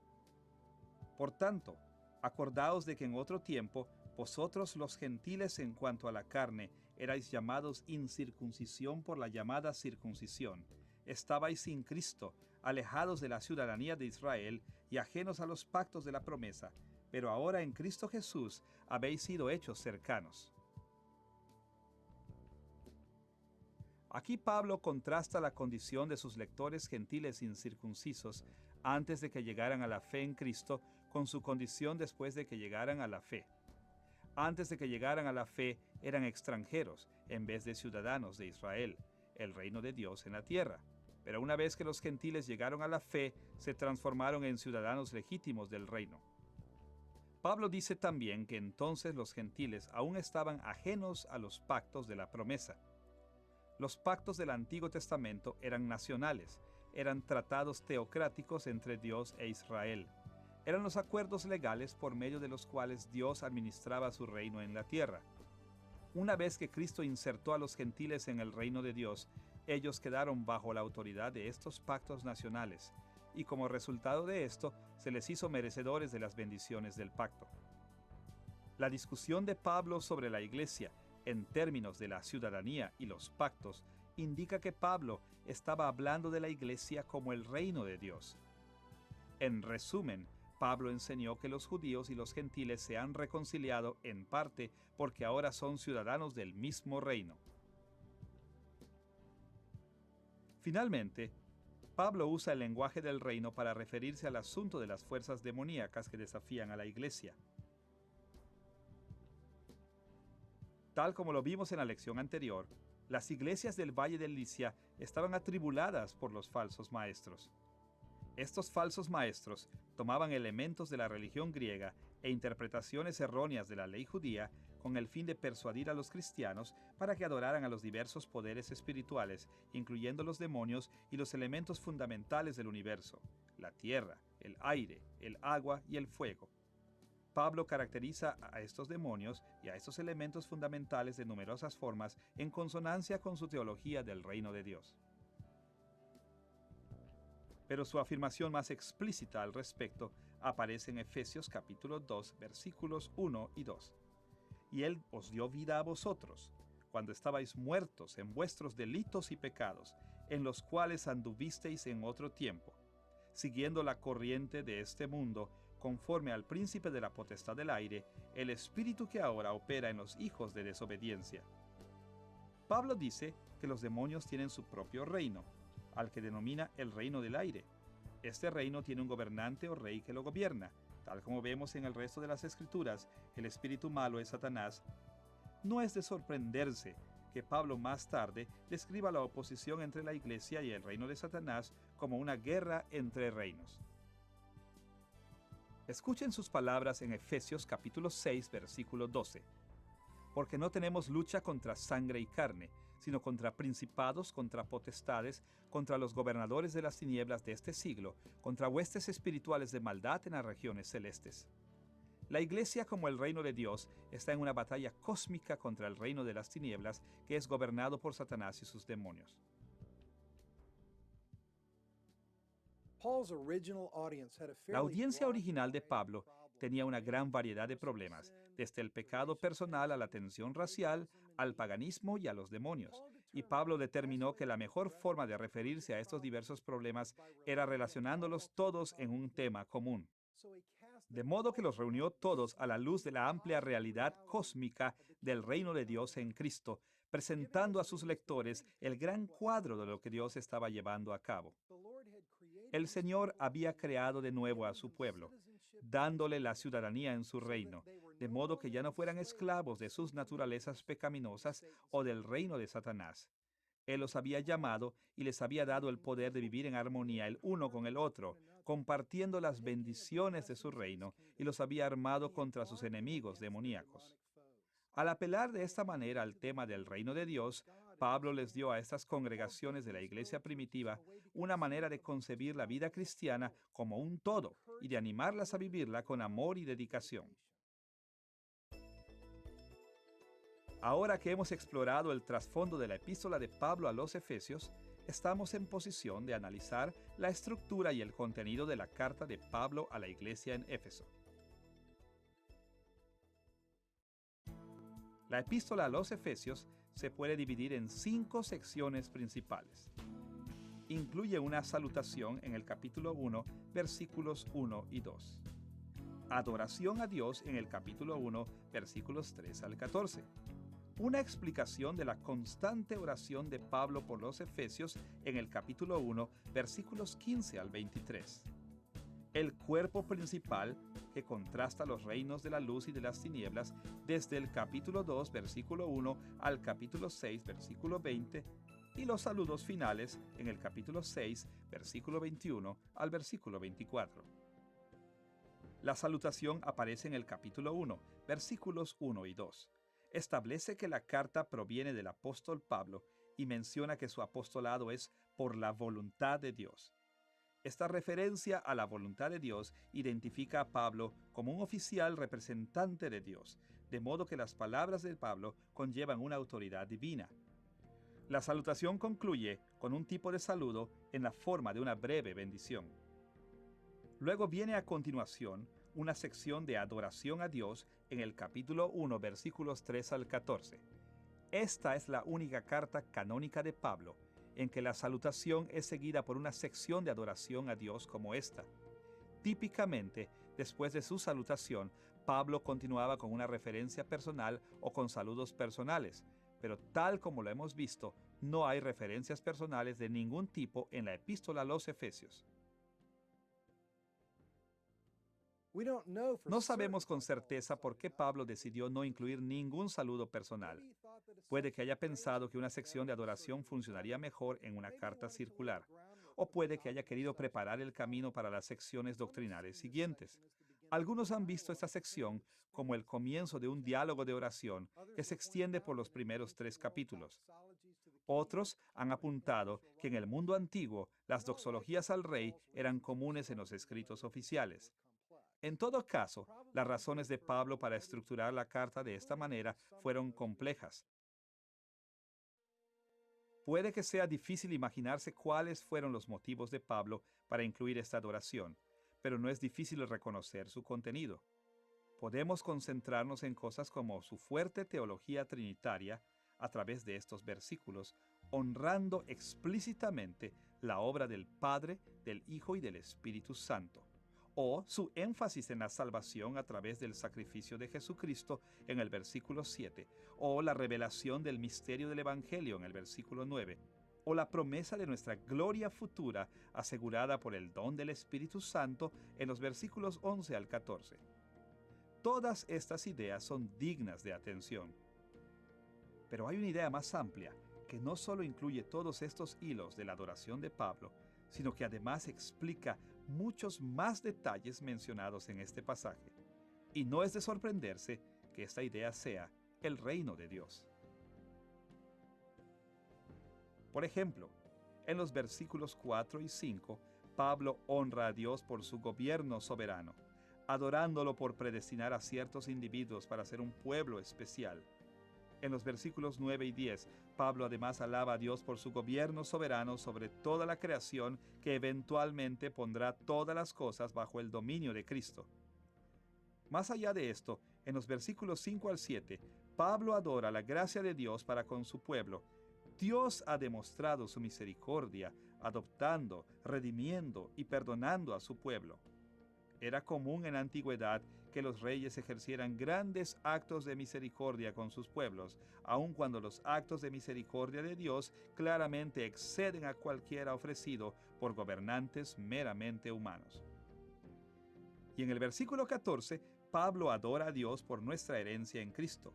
S1: «Por tanto, acordaos de que en otro tiempo vosotros los gentiles en cuanto a la carne erais llamados incircuncisión por la llamada circuncisión. Estabais sin Cristo, alejados de la ciudadanía de Israel y ajenos a los pactos de la promesa, pero ahora en Cristo Jesús habéis sido hechos cercanos». Aquí Pablo contrasta la condición de sus lectores gentiles incircuncisos antes de que llegaran a la fe en Cristo con su condición después de que llegaran a la fe. Antes de que llegaran a la fe eran extranjeros en vez de ciudadanos de Israel, el reino de Dios en la tierra. Pero una vez que los gentiles llegaron a la fe, se transformaron en ciudadanos legítimos del reino. Pablo dice también que entonces los gentiles aún estaban ajenos a los pactos de la promesa. Los pactos del Antiguo Testamento eran nacionales, eran tratados teocráticos entre Dios e Israel. Eran los acuerdos legales por medio de los cuales Dios administraba su reino en la tierra. Una vez que Cristo insertó a los gentiles en el reino de Dios, ellos quedaron bajo la autoridad de estos pactos nacionales, y como resultado de esto, se les hizo merecedores de las bendiciones del pacto. La discusión de Pablo sobre la iglesia, en términos de la ciudadanía y los pactos, indica que Pablo estaba hablando de la iglesia como el reino de Dios. En resumen, Pablo enseñó que los judíos y los gentiles se han reconciliado en parte porque ahora son ciudadanos del mismo reino. Finalmente, Pablo usa el lenguaje del reino para referirse al asunto de las fuerzas demoníacas que desafían a la iglesia. Tal como lo vimos en la lección anterior, las iglesias del Valle de Licia estaban atribuladas por los falsos maestros. Estos falsos maestros tomaban elementos de la religión griega e interpretaciones erróneas de la ley judía con el fin de persuadir a los cristianos para que adoraran a los diversos poderes espirituales, incluyendo los demonios y los elementos fundamentales del universo: la tierra, el aire, el agua y el fuego. Pablo caracteriza a estos demonios y a estos elementos fundamentales de numerosas formas en consonancia con su teología del reino de Dios. Pero su afirmación más explícita al respecto aparece en Efesios capítulo 2, versículos 1 y 2. «Y Él os dio vida a vosotros, cuando estabais muertos en vuestros delitos y pecados, en los cuales anduvisteis en otro tiempo, siguiendo la corriente de este mundo, conforme al príncipe de la potestad del aire, el espíritu que ahora opera en los hijos de desobediencia». Pablo dice que los demonios tienen su propio reino, al que denomina el reino del aire. Este reino tiene un gobernante o rey que lo gobierna. Tal como vemos en el resto de las Escrituras, el espíritu malo es Satanás. No es de sorprenderse que Pablo más tarde describa la oposición entre la iglesia y el reino de Satanás como una guerra entre reinos. Escuchen sus palabras en Efesios capítulo 6, versículo 12. Porque no tenemos lucha contra sangre y carne, sino contra principados, contra potestades, contra los gobernadores de las tinieblas de este siglo, contra huestes espirituales de maldad en las regiones celestes. La iglesia, como el reino de Dios, está en una batalla cósmica contra el reino de las tinieblas, que es gobernado por Satanás y sus demonios. La audiencia original de Pablo tenía una gran variedad de problemas, desde el pecado personal a la tensión racial, al paganismo y a los demonios. Y Pablo determinó que la mejor forma de referirse a estos diversos problemas era relacionándolos todos en un tema común. De modo que los reunió todos a la luz de la amplia realidad cósmica del reino de Dios en Cristo, presentando a sus lectores el gran cuadro de lo que Dios estaba llevando a cabo. El Señor había creado de nuevo a su pueblo, dándole la ciudadanía en su reino, de modo que ya no fueran esclavos de sus naturalezas pecaminosas o del reino de Satanás. Él los había llamado y les había dado el poder de vivir en armonía el uno con el otro, compartiendo las bendiciones de su reino, y los había armado contra sus enemigos demoníacos. Al apelar de esta manera al tema del reino de Dios, Pablo les dio a estas congregaciones de la iglesia primitiva una manera de concebir la vida cristiana como un todo y de animarlas a vivirla con amor y dedicación. Ahora que hemos explorado el trasfondo de la epístola de Pablo a los Efesios, estamos en posición de analizar la estructura y el contenido de la carta de Pablo a la iglesia en Éfeso. La epístola a los Efesios se puede dividir en 5 secciones principales. Incluye una salutación en el capítulo 1, versículos 1 y 2. Adoración a Dios en el capítulo 1, versículos 3 al 14. Una explicación de la constante oración de Pablo por los Efesios en el capítulo 1, versículos 15 al 23. El cuerpo principal que contrasta los reinos de la luz y de las tinieblas desde el capítulo 2, versículo 1 al capítulo 6, versículo 20, y los saludos finales en el capítulo 6, versículo 21 al versículo 24. La salutación aparece en el capítulo 1, versículos 1 y 2. Establece que la carta proviene del apóstol Pablo y menciona que su apostolado es por la voluntad de Dios. Esta referencia a la voluntad de Dios identifica a Pablo como un oficial representante de Dios, de modo que las palabras de Pablo conllevan una autoridad divina. La salutación concluye con un tipo de saludo en la forma de una breve bendición. Luego viene a continuación una sección de adoración a Dios en el capítulo 1, versículos 3 al 14. Esta es la única carta canónica de Pablo en que la salutación es seguida por una sección de adoración a Dios como esta. Típicamente, después de su salutación, Pablo continuaba con una referencia personal o con saludos personales, pero tal como lo hemos visto, no hay referencias personales de ningún tipo en la epístola a los Efesios. No sabemos con certeza por qué Pablo decidió no incluir ningún saludo personal. Puede que haya pensado que una sección de adoración funcionaría mejor en una carta circular, o puede que haya querido preparar el camino para las secciones doctrinales siguientes. Algunos han visto esta sección como el comienzo de un diálogo de oración que se extiende por los primeros 3 capítulos. Otros han apuntado que en el mundo antiguo las doxologías al rey eran comunes en los escritos oficiales. En todo caso, las razones de Pablo para estructurar la carta de esta manera fueron complejas. Puede que sea difícil imaginarse cuáles fueron los motivos de Pablo para incluir esta adoración, pero no es difícil reconocer su contenido. Podemos concentrarnos en cosas como su fuerte teología trinitaria a través de estos versículos, honrando explícitamente la obra del Padre, del Hijo y del Espíritu Santo, o su énfasis en la salvación a través del sacrificio de Jesucristo en el versículo 7, o la revelación del misterio del Evangelio en el versículo 9, o la promesa de nuestra gloria futura asegurada por el don del Espíritu Santo en los versículos 11 al 14. Todas estas ideas son dignas de atención. Pero hay una idea más amplia, que no solo incluye todos estos hilos de la adoración de Pablo, sino que además explica muchos más detalles mencionados en este pasaje. Y no es de sorprenderse que esta idea sea el reino de Dios. Por ejemplo, en los versículos 4 y 5, Pablo honra a Dios por su gobierno soberano, adorándolo por predestinar a ciertos individuos para ser un pueblo especial. En los versículos 9 y 10, Pablo además alaba a Dios por su gobierno soberano sobre toda la creación que eventualmente pondrá todas las cosas bajo el dominio de Cristo. Más allá de esto, en los versículos 5 al 7, Pablo adora la gracia de Dios para con su pueblo. Dios ha demostrado su misericordia, adoptando, redimiendo y perdonando a su pueblo. Era común en la antigüedad que los reyes ejercieran grandes actos de misericordia con sus pueblos, aun cuando los actos de misericordia de Dios claramente exceden a cualquiera ofrecido por gobernantes meramente humanos. Y en el versículo 14, Pablo adora a Dios por nuestra herencia en Cristo.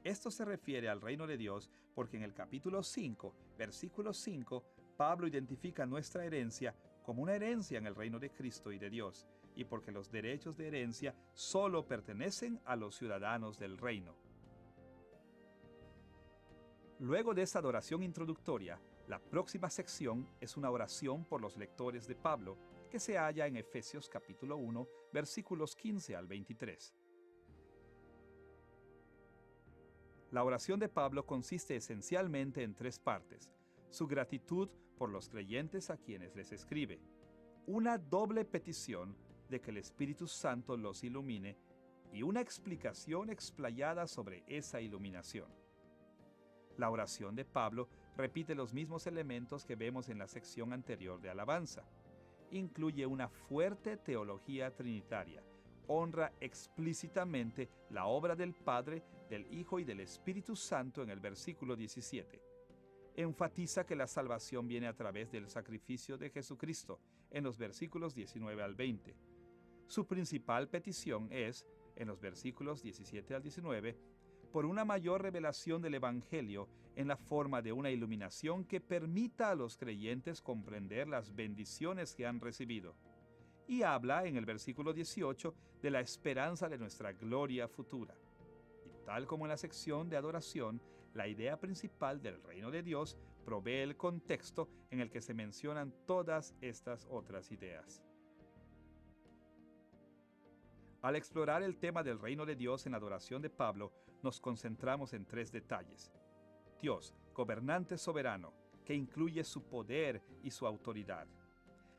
S1: Esto se refiere al reino de Dios porque en el capítulo 5, versículo 5, Pablo identifica nuestra herencia como una herencia en el reino de Cristo y de Dios, y porque los derechos de herencia solo pertenecen a los ciudadanos del reino. Luego de esta adoración introductoria, la próxima sección es una oración por los lectores de Pablo, que se halla en Efesios capítulo 1, versículos 15 al 23. La oración de Pablo consiste esencialmente en tres partes: su gratitud por los creyentes a quienes les escribe, una doble petición de que el Espíritu Santo los ilumine y una explicación explayada sobre esa iluminación. La oración de Pablo repite los mismos elementos que vemos en la sección anterior de alabanza. Incluye una fuerte teología trinitaria, honra explícitamente la obra del Padre, del Hijo y del Espíritu Santo en el versículo 17. Enfatiza que la salvación viene a través del sacrificio de Jesucristo en los versículos 19 al 20. Su principal petición es, en los versículos 17 al 19, por una mayor revelación del Evangelio en la forma de una iluminación que permita a los creyentes comprender las bendiciones que han recibido. Y habla en el versículo 18 de la esperanza de nuestra gloria futura. Y tal como en la sección de adoración, la idea principal del reino de Dios provee el contexto en el que se mencionan todas estas otras ideas. Al explorar el tema del reino de Dios en la adoración de Pablo, nos concentramos en tres detalles. Dios, gobernante soberano, que incluye su poder y su autoridad.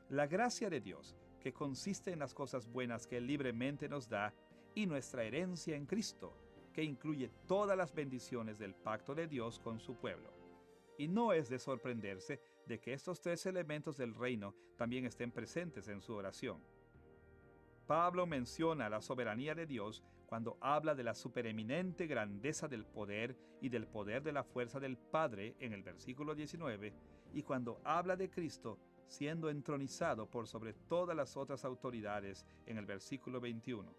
S1: La gracia de Dios, que consiste en las cosas buenas que Él libremente nos da, y nuestra herencia en Cristo, que incluye todas las bendiciones del pacto de Dios con su pueblo. Y no es de sorprenderse de que estos tres elementos del reino también estén presentes en su oración. Pablo menciona la soberanía de Dios cuando habla de la supereminente grandeza del poder y del poder de la fuerza del Padre en el versículo 19, y cuando habla de Cristo siendo entronizado por sobre todas las otras autoridades en el versículo 21.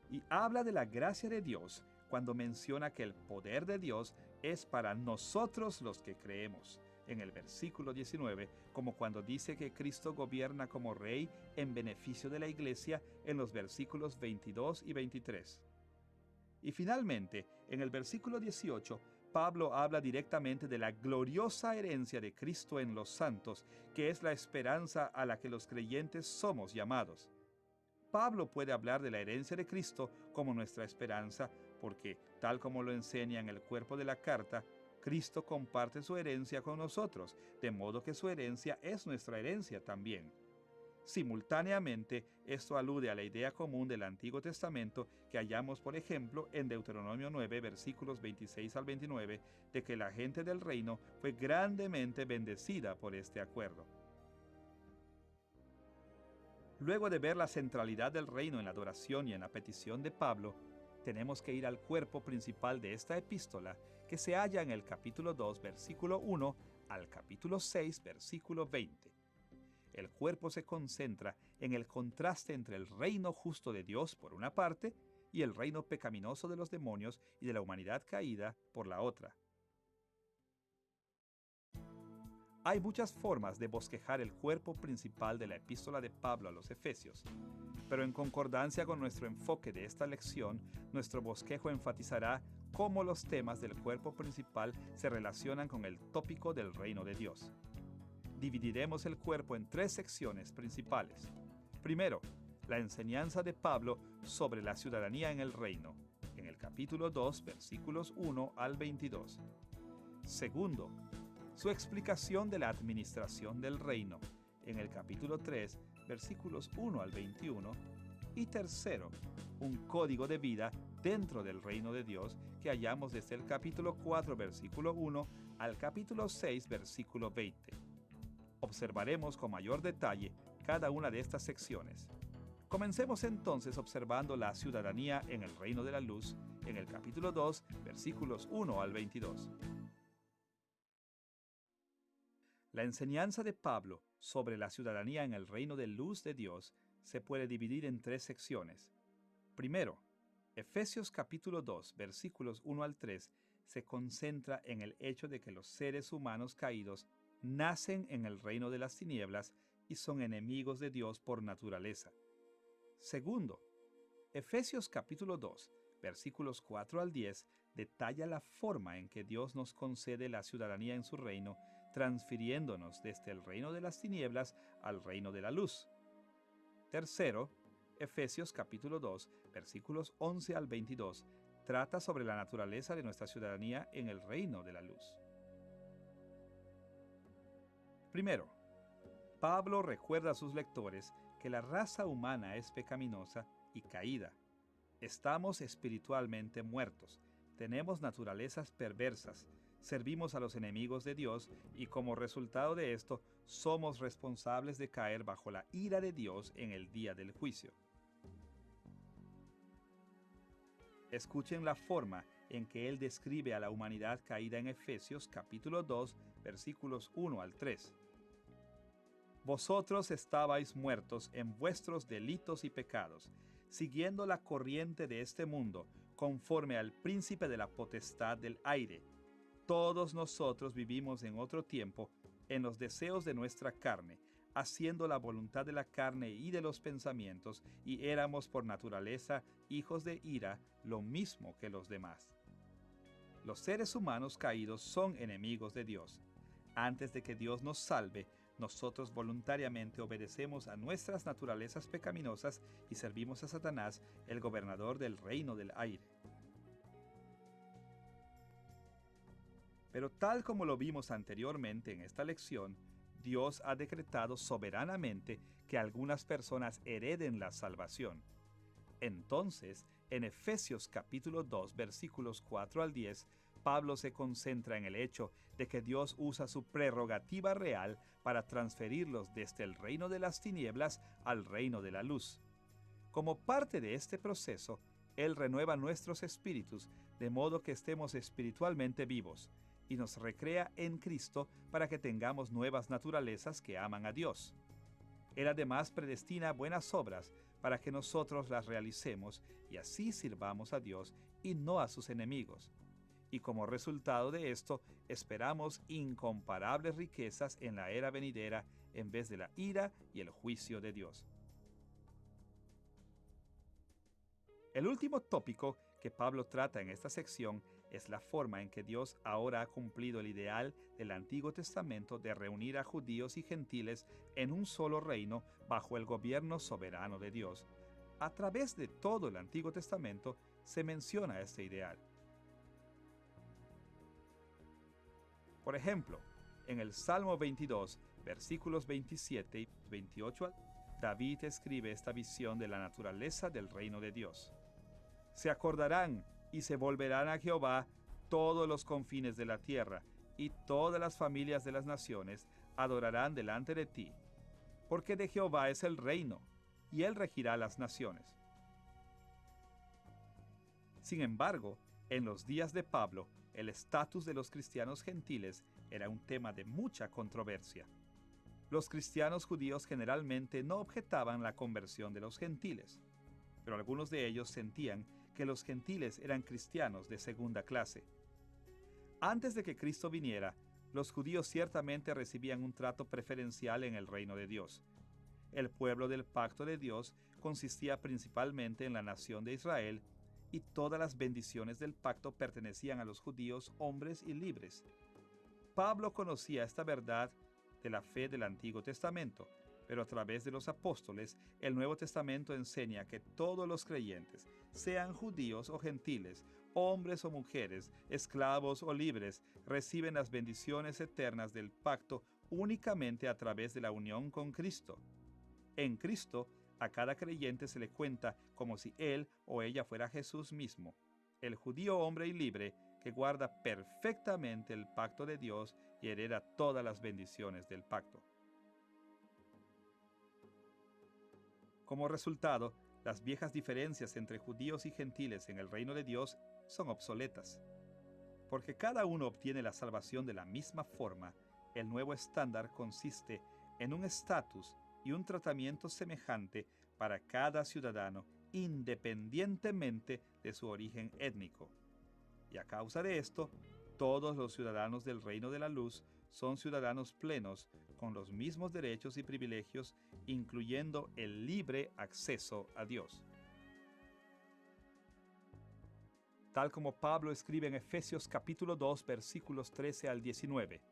S1: Y habla de la gracia de Dios cuando menciona que el poder de Dios es para nosotros los que creemos, en el versículo 19, como cuando dice que Cristo gobierna como Rey en beneficio de la Iglesia en los versículos 22 y 23. Y finalmente, en el versículo 18, Pablo habla directamente de la gloriosa herencia de Cristo en los santos, que es la esperanza a la que los creyentes somos llamados. Pablo puede hablar de la herencia de Cristo como nuestra esperanza, porque, tal como lo enseña en el cuerpo de la carta, Cristo comparte su herencia con nosotros, de modo que su herencia es nuestra herencia también. Simultáneamente, esto alude a la idea común del Antiguo Testamento que hallamos, por ejemplo, en Deuteronomio 9, versículos 26 al 29, de que la gente del reino fue grandemente bendecida por este acuerdo. Luego de ver la centralidad del reino en la adoración y en la petición de Pablo, tenemos que ir al cuerpo principal de esta epístola, que se halla en el capítulo 2, versículo 1, al capítulo 6, versículo 20. El cuerpo se concentra en el contraste entre el reino justo de Dios por una parte y el reino pecaminoso de los demonios y de la humanidad caída por la otra. Hay muchas formas de bosquejar el cuerpo principal de la epístola de Pablo a los Efesios, pero en concordancia con nuestro enfoque de esta lección, nuestro bosquejo enfatizará cómo los temas del cuerpo principal se relacionan con el tópico del reino de Dios. Dividiremos el cuerpo en 3 secciones principales. Primero, la enseñanza de Pablo sobre la ciudadanía en el reino, en el capítulo 2, versículos 1 al 22. Segundo, su explicación de la administración del reino, en el capítulo 3, versículos 1 al 21. Y tercero, un código de vida dentro del reino de Dios que hallamos desde el capítulo 4, versículo 1 al capítulo 6, versículo 20. Observaremos con mayor detalle cada una de estas secciones. Comencemos entonces observando la ciudadanía en el reino de la luz, en el capítulo 2, versículos 1 al 22. La enseñanza de Pablo sobre la ciudadanía en el reino de luz de Dios se puede dividir en 3 secciones. Primero, Efesios capítulo 2, versículos 1 al 3, se concentra en el hecho de que los seres humanos caídos nacen en el reino de las tinieblas y son enemigos de Dios por naturaleza. Segundo, Efesios capítulo 2, versículos 4 al 10, detalla la forma en que Dios nos concede la ciudadanía en su reino, transfiriéndonos desde el reino de las tinieblas al reino de la luz. Tercero, Efesios capítulo 2, versículos 11 al 22, trata sobre la naturaleza de nuestra ciudadanía en el reino de la luz. Primero, Pablo recuerda a sus lectores que la raza humana es pecaminosa y caída. Estamos espiritualmente muertos, tenemos naturalezas perversas, servimos a los enemigos de Dios y como resultado de esto somos responsables de caer bajo la ira de Dios en el día del juicio. Escuchen la forma en que él describe a la humanidad caída en Efesios capítulo 2, versículos 1 al 3. Vosotros estabais muertos en vuestros delitos y pecados, siguiendo la corriente de este mundo, conforme al príncipe de la potestad del aire. Todos nosotros vivimos en otro tiempo en los deseos de nuestra carne, haciendo la voluntad de la carne y de los pensamientos, y éramos por naturaleza hijos de ira, lo mismo que los demás. Los seres humanos caídos son enemigos de Dios. Antes de que Dios nos salve, nosotros voluntariamente obedecemos a nuestras naturalezas pecaminosas y servimos a Satanás, el gobernador del reino del aire. Pero tal como lo vimos anteriormente en esta lección, Dios ha decretado soberanamente que algunas personas hereden la salvación. Entonces, en Efesios capítulo 2, versículos 4 al 10, Pablo se concentra en el hecho de que Dios usa su prerrogativa real para transferirlos desde el reino de las tinieblas al reino de la luz. Como parte de este proceso, Él renueva nuestros espíritus de modo que estemos espiritualmente vivos, y nos recrea en Cristo para que tengamos nuevas naturalezas que aman a Dios. Él además predestina buenas obras para que nosotros las realicemos y así sirvamos a Dios y no a sus enemigos. Y como resultado de esto, esperamos incomparables riquezas en la era venidera en vez de la ira y el juicio de Dios. El último tópico que Pablo trata en esta sección es la forma en que Dios ahora ha cumplido el ideal del Antiguo Testamento de reunir a judíos y gentiles en un solo reino bajo el gobierno soberano de Dios. A través de todo el Antiguo Testamento se menciona este ideal. Por ejemplo, en el Salmo 22, versículos 27 y 28, David escribe esta visión de la naturaleza del reino de Dios. Se acordarán y se volverán a Jehová todos los confines de la tierra, y todas las familias de las naciones adorarán delante de ti. Porque de Jehová es el reino, y él regirá las naciones. Sin embargo, en los días de Pablo, el estatus de los cristianos gentiles era un tema de mucha controversia. Los cristianos judíos generalmente no objetaban la conversión de los gentiles, pero algunos de ellos sentían que los gentiles eran cristianos de segunda clase. Antes de que Cristo viniera, los judíos ciertamente recibían un trato preferencial en el reino de Dios. El pueblo del pacto de Dios consistía principalmente en la nación de Israel, y todas las bendiciones del pacto pertenecían a los judíos hombres y libres. Pablo conocía esta verdad de la fe del Antiguo Testamento, pero a través de los apóstoles, el Nuevo Testamento enseña que todos los creyentes, sean judíos o gentiles, hombres o mujeres, esclavos o libres, reciben las bendiciones eternas del pacto únicamente a través de la unión con Cristo. En Cristo, a cada creyente se le cuenta como si él o ella fuera Jesús mismo, el judío hombre y libre que guarda perfectamente el pacto de Dios y hereda todas las bendiciones del pacto. Como resultado, las viejas diferencias entre judíos y gentiles en el reino de Dios son obsoletas. Porque cada uno obtiene la salvación de la misma forma, el nuevo estándar consiste en un estatus y un tratamiento semejante para cada ciudadano, independientemente de su origen étnico. Y a causa de esto, todos los ciudadanos del reino de la luz son ciudadanos plenos, con los mismos derechos y privilegios, incluyendo el libre acceso a Dios. Tal como Pablo escribe en Efesios capítulo 2, versículos 13 al 19.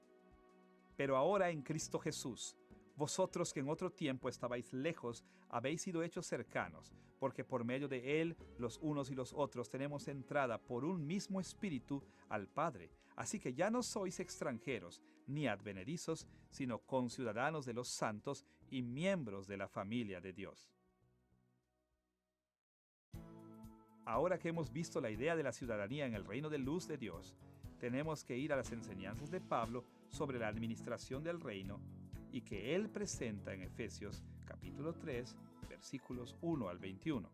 S1: Pero ahora en Cristo Jesús, vosotros que en otro tiempo estabais lejos, habéis sido hechos cercanos, porque por medio de Él, los unos y los otros, tenemos entrada por un mismo Espíritu al Padre. Así que ya no sois extranjeros, ni advenedizos, sino conciudadanos de los santos y miembros de la familia de Dios. Ahora que hemos visto la idea de la ciudadanía en el reino de luz de Dios, tenemos que ir a las enseñanzas de Pablo sobre la administración del reino y que él presenta en Efesios capítulo 3, versículos 1 al 21.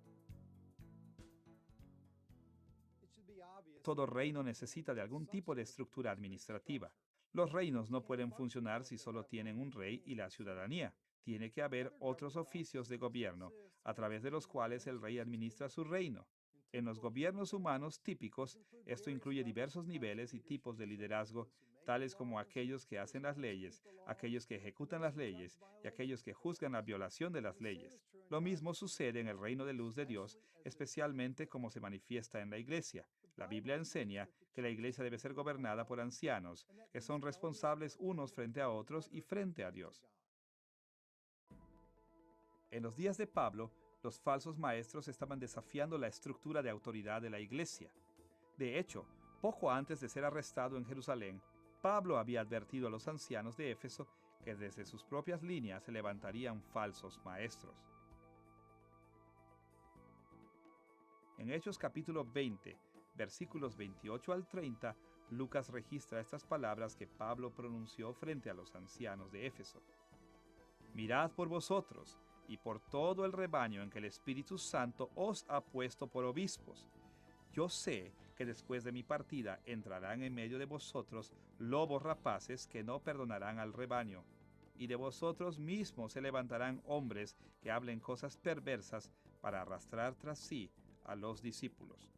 S1: Todo reino necesita de algún tipo de estructura administrativa. Los reinos no pueden funcionar si solo tienen un rey y la ciudadanía. Tiene que haber otros oficios de gobierno a través de los cuales el rey administra su reino. En los gobiernos humanos típicos, esto incluye diversos niveles y tipos de liderazgo, tales como aquellos que hacen las leyes, aquellos que ejecutan las leyes y aquellos que juzgan la violación de las leyes. Lo mismo sucede en el reino de luz de Dios, especialmente como se manifiesta en la iglesia. La Biblia enseña que la iglesia debe ser gobernada por ancianos, que son responsables unos frente a otros y frente a Dios. En los días de Pablo, los falsos maestros estaban desafiando la estructura de autoridad de la iglesia. De hecho, poco antes de ser arrestado en Jerusalén, Pablo había advertido a los ancianos de Éfeso que desde sus propias líneas se levantarían falsos maestros. En Hechos capítulo 20, versículos 28 al 30, Lucas registra estas palabras que Pablo pronunció frente a los ancianos de Éfeso. Mirad por vosotros y por todo el rebaño en que el Espíritu Santo os ha puesto por obispos. Yo sé que después de mi partida entrarán en medio de vosotros lobos rapaces que no perdonarán al rebaño, y de vosotros mismos se levantarán hombres que hablen cosas perversas para arrastrar tras sí a los discípulos.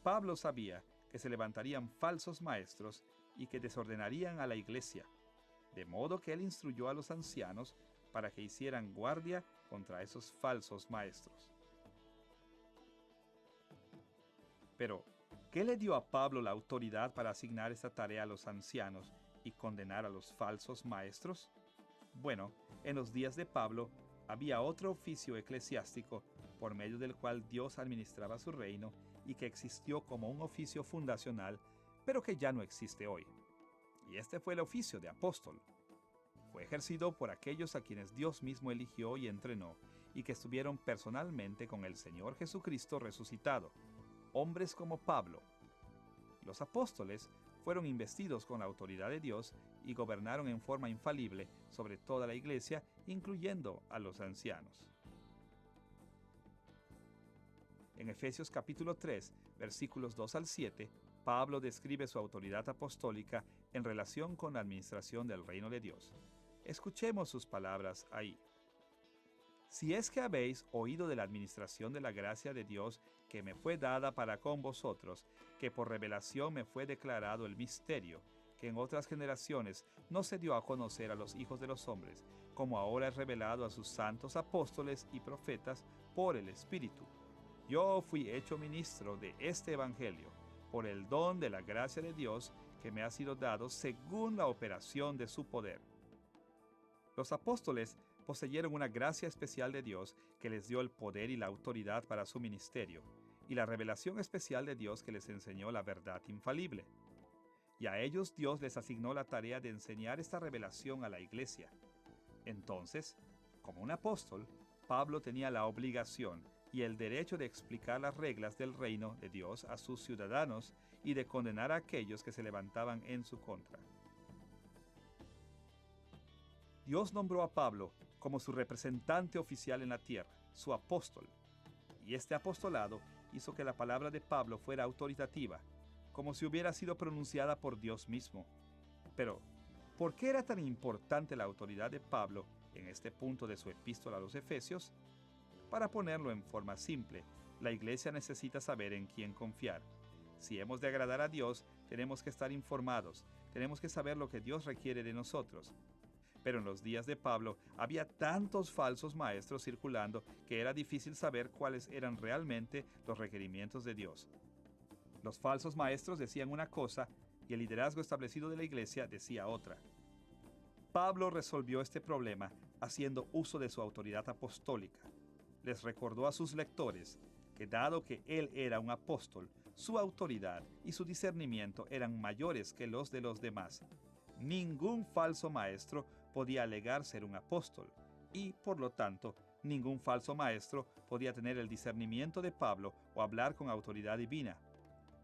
S1: Pablo sabía que se levantarían falsos maestros y que desordenarían a la iglesia, de modo que él instruyó a los ancianos para que hicieran guardia contra esos falsos maestros. Pero, ¿qué le dio a Pablo la autoridad para asignar esta tarea a los ancianos y condenar a los falsos maestros? Bueno, en los días de Pablo había otro oficio eclesiástico por medio del cual Dios administraba su reino y que existió como un oficio fundacional, pero que ya no existe hoy. Y este fue el oficio de apóstol. Fue ejercido por aquellos a quienes Dios mismo eligió y entrenó, y que estuvieron personalmente con el Señor Jesucristo resucitado, hombres como Pablo. Los apóstoles fueron investidos con la autoridad de Dios y gobernaron en forma infalible sobre toda la iglesia, incluyendo a los ancianos. En Efesios capítulo 3, versículos 2 al 7, Pablo describe su autoridad apostólica en relación con la administración del reino de Dios. Escuchemos sus palabras ahí. Si es que habéis oído de la administración de la gracia de Dios que me fue dada para con vosotros, que por revelación me fue declarado el misterio, que en otras generaciones no se dio a conocer a los hijos de los hombres, como ahora es revelado a sus santos apóstoles y profetas por el Espíritu. Yo fui hecho ministro de este Evangelio, por el don de la gracia de Dios que me ha sido dado según la operación de su poder. Los apóstoles poseyeron una gracia especial de Dios que les dio el poder y la autoridad para su ministerio, y la revelación especial de Dios que les enseñó la verdad infalible. Y a ellos Dios les asignó la tarea de enseñar esta revelación a la iglesia. Entonces, como un apóstol, Pablo tenía la obligación y el derecho de explicar las reglas del reino de Dios a sus ciudadanos y de condenar a aquellos que se levantaban en su contra. Dios nombró a Pablo como su representante oficial en la tierra, su apóstol, y este apostolado hizo que la palabra de Pablo fuera autoritativa, como si hubiera sido pronunciada por Dios mismo. Pero, ¿por qué era tan importante la autoridad de Pablo en este punto de su epístola a los Efesios? Para ponerlo en forma simple, la iglesia necesita saber en quién confiar. Si hemos de agradar a Dios, tenemos que estar informados, tenemos que saber lo que Dios requiere de nosotros. Pero en los días de Pablo había tantos falsos maestros circulando que era difícil saber cuáles eran realmente los requerimientos de Dios. Los falsos maestros decían una cosa y el liderazgo establecido de la iglesia decía otra. Pablo resolvió este problema haciendo uso de su autoridad apostólica. Les recordó a sus lectores que dado que él era un apóstol, su autoridad y su discernimiento eran mayores que los de los demás. Ningún falso maestro podía alegar ser un apóstol y, por lo tanto, ningún falso maestro podía tener el discernimiento de Pablo o hablar con autoridad divina.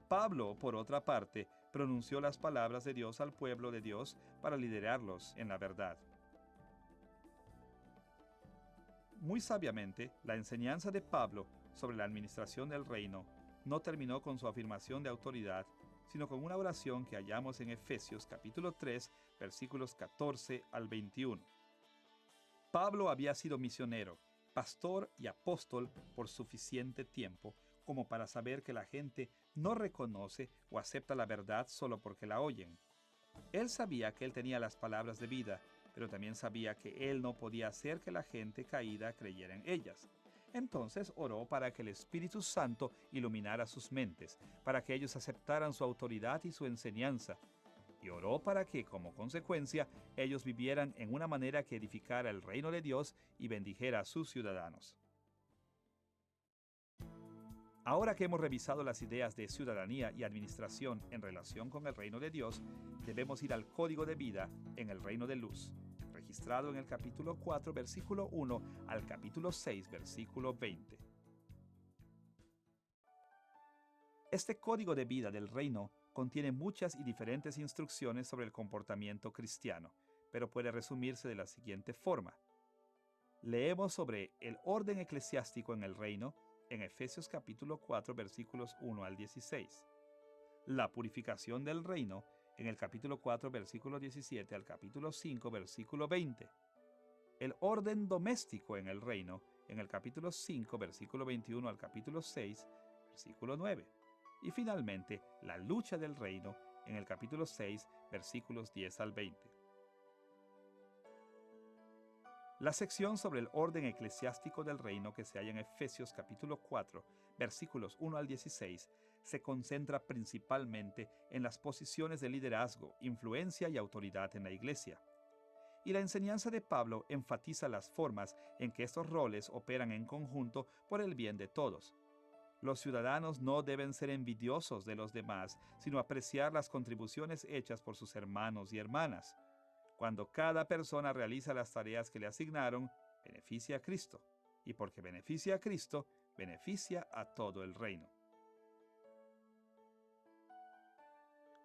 S1: Pablo, por otra parte, pronunció las palabras de Dios al pueblo de Dios para liderarlos en la verdad. Muy sabiamente, la enseñanza de Pablo sobre la administración del reino no terminó con su afirmación de autoridad, sino con una oración que hallamos en Efesios capítulo 3, versículos 14 al 21. Pablo había sido misionero, pastor y apóstol por suficiente tiempo como para saber que la gente no reconoce o acepta la verdad solo porque la oyen. Él sabía que él tenía las palabras de vida, pero también sabía que él no podía hacer que la gente caída creyera en ellas. Entonces oró para que el Espíritu Santo iluminara sus mentes, para que ellos aceptaran su autoridad y su enseñanza, y oró para que, como consecuencia, ellos vivieran en una manera que edificara el reino de Dios y bendijera a sus ciudadanos. Ahora que hemos revisado las ideas de ciudadanía y administración en relación con el reino de Dios, debemos ir al código de vida en el reino de luz, registrado en el capítulo 4, versículo 1 al capítulo 6, versículo 20. Este código de vida del reino contiene muchas y diferentes instrucciones sobre el comportamiento cristiano, pero puede resumirse de la siguiente forma. Leemos sobre el orden eclesiástico en el reino en Efesios capítulo 4, versículos 1 al 16. La purificación del reino en el capítulo 4, versículo 17 al capítulo 5, versículo 20. El orden doméstico en el reino en el capítulo 5, versículo 21 al capítulo 6, versículo 9. Y finalmente, la lucha del reino en el capítulo 6, versículos 10 al 20. La sección sobre el orden eclesiástico del reino que se halla en Efesios capítulo 4, versículos 1 al 16, se concentra principalmente en las posiciones de liderazgo, influencia y autoridad en la iglesia. Y la enseñanza de Pablo enfatiza las formas en que estos roles operan en conjunto por el bien de todos. Los ciudadanos no deben ser envidiosos de los demás, sino apreciar las contribuciones hechas por sus hermanos y hermanas. Cuando cada persona realiza las tareas que le asignaron, beneficia a Cristo. Y porque beneficia a Cristo, beneficia a todo el reino.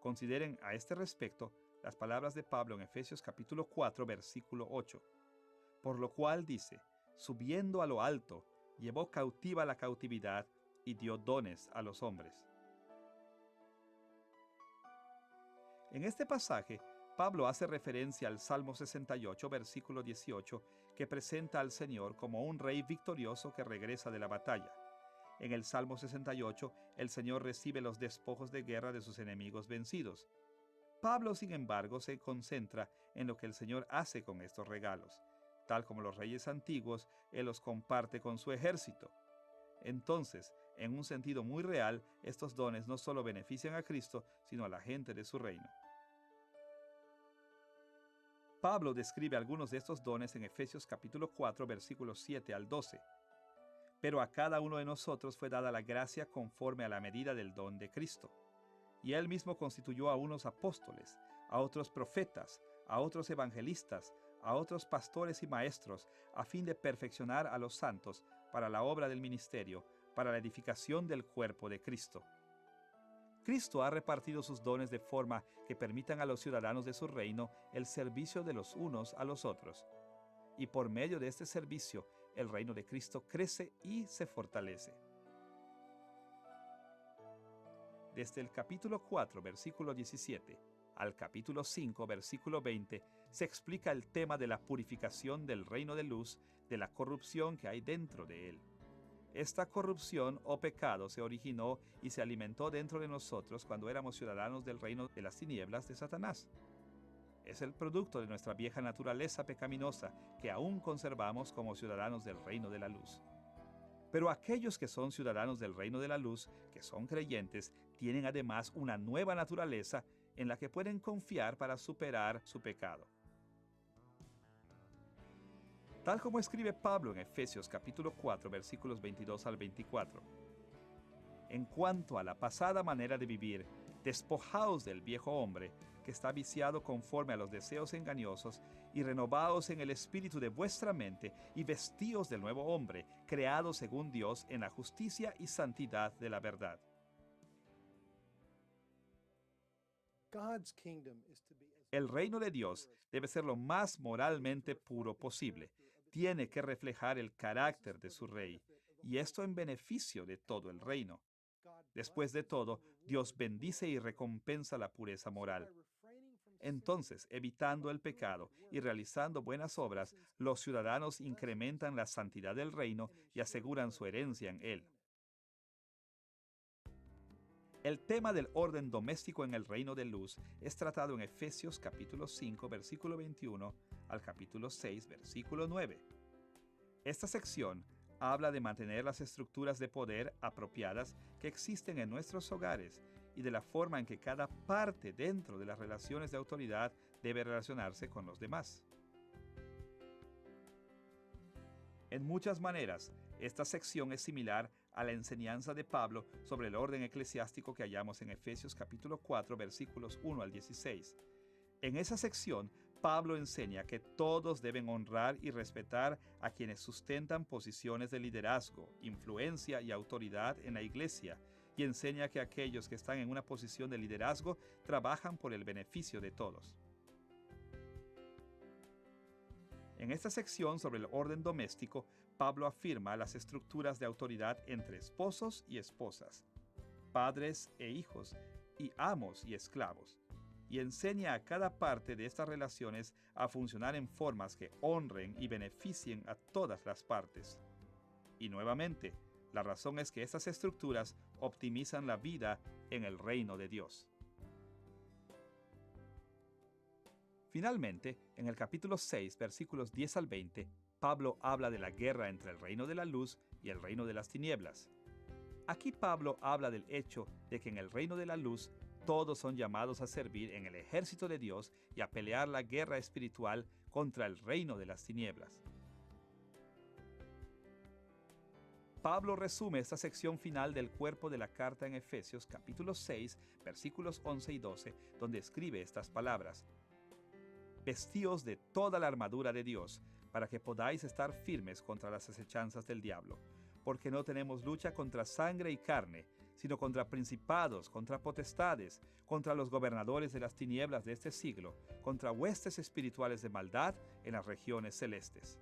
S1: Consideren a este respecto las palabras de Pablo en Efesios capítulo 4, versículo 8. Por lo cual dice, subiendo a lo alto, llevó cautiva la cautividad y dio dones a los hombres. En este pasaje, Pablo hace referencia al Salmo 68, versículo 18, que presenta al Señor como un rey victorioso que regresa de la batalla. En el Salmo 68, el Señor recibe los despojos de guerra de sus enemigos vencidos. Pablo, sin embargo, se concentra en lo que el Señor hace con estos regalos. Tal como los reyes antiguos, Él los comparte con su ejército. Entonces, en un sentido muy real, estos dones no solo benefician a Cristo, sino a la gente de su reino. Pablo describe algunos de estos dones en Efesios capítulo 4, versículos 7 al 12. Pero a cada uno de nosotros fue dada la gracia conforme a la medida del don de Cristo. Y Él mismo constituyó a unos apóstoles, a otros profetas, a otros evangelistas, a otros pastores y maestros, a fin de perfeccionar a los santos para la obra del ministerio, para la edificación del cuerpo de Cristo. Cristo ha repartido sus dones de forma que permitan a los ciudadanos de su reino el servicio de los unos a los otros. Y por medio de este servicio, el reino de Cristo crece y se fortalece. Desde el capítulo 4, versículo 17, al capítulo 5, versículo 20, se explica el tema de la purificación del reino de luz, de la corrupción que hay dentro de él. Esta corrupción o pecado se originó y se alimentó dentro de nosotros cuando éramos ciudadanos del reino de las tinieblas de Satanás. Es el producto de nuestra vieja naturaleza pecaminosa que aún conservamos como ciudadanos del reino de la luz. Pero aquellos que son ciudadanos del reino de la luz, que son creyentes, tienen además una nueva naturaleza en la que pueden confiar para superar su pecado. Tal como escribe Pablo en Efesios capítulo 4, versículos 22 al 24. En cuanto a la pasada manera de vivir, despojaos del viejo hombre, que está viciado conforme a los deseos engañosos, y renovaos en el espíritu de vuestra mente, y vestíos del nuevo hombre, creado según Dios en la justicia y santidad de la verdad. El reino de Dios debe ser lo más moralmente puro posible. Tiene que reflejar el carácter de su rey, y esto en beneficio de todo el reino. Después de todo, Dios bendice y recompensa la pureza moral. Entonces, evitando el pecado y realizando buenas obras, los ciudadanos incrementan la santidad del reino y aseguran su herencia en él. El tema del orden doméstico en el reino de luz es tratado en Efesios capítulo 5, versículo 21 al capítulo 6, versículo 9. Esta sección habla de mantener las estructuras de poder apropiadas que existen en nuestros hogares y de la forma en que cada parte dentro de las relaciones de autoridad debe relacionarse con los demás. En muchas maneras, esta sección es similar a la enseñanza de Pablo sobre el orden eclesiástico que hallamos en Efesios capítulo 4, versículos 1 al 16. En esa sección, Pablo enseña que todos deben honrar y respetar a quienes sustentan posiciones de liderazgo, influencia y autoridad en la iglesia, y enseña que aquellos que están en una posición de liderazgo trabajan por el beneficio de todos. En esta sección sobre el orden doméstico, Pablo afirma las estructuras de autoridad entre esposos y esposas, padres e hijos, y amos y esclavos, y enseña a cada parte de estas relaciones a funcionar en formas que honren y beneficien a todas las partes. Y nuevamente, la razón es que estas estructuras optimizan la vida en el reino de Dios. Finalmente, en el capítulo 6, versículos 10 al 20, Pablo habla de la guerra entre el reino de la luz y el reino de las tinieblas. Aquí Pablo habla del hecho de que en el reino de la luz todos son llamados a servir en el ejército de Dios y a pelear la guerra espiritual contra el reino de las tinieblas. Pablo resume esta sección final del cuerpo de la carta en Efesios capítulo 6, versículos 11 y 12, donde escribe estas palabras: Vestíos de toda la armadura de Dios, para que podáis estar firmes contra las acechanzas del diablo, porque no tenemos lucha contra sangre y carne, sino contra principados, contra potestades, contra los gobernadores de las tinieblas de este siglo, contra huestes espirituales de maldad en las regiones celestes.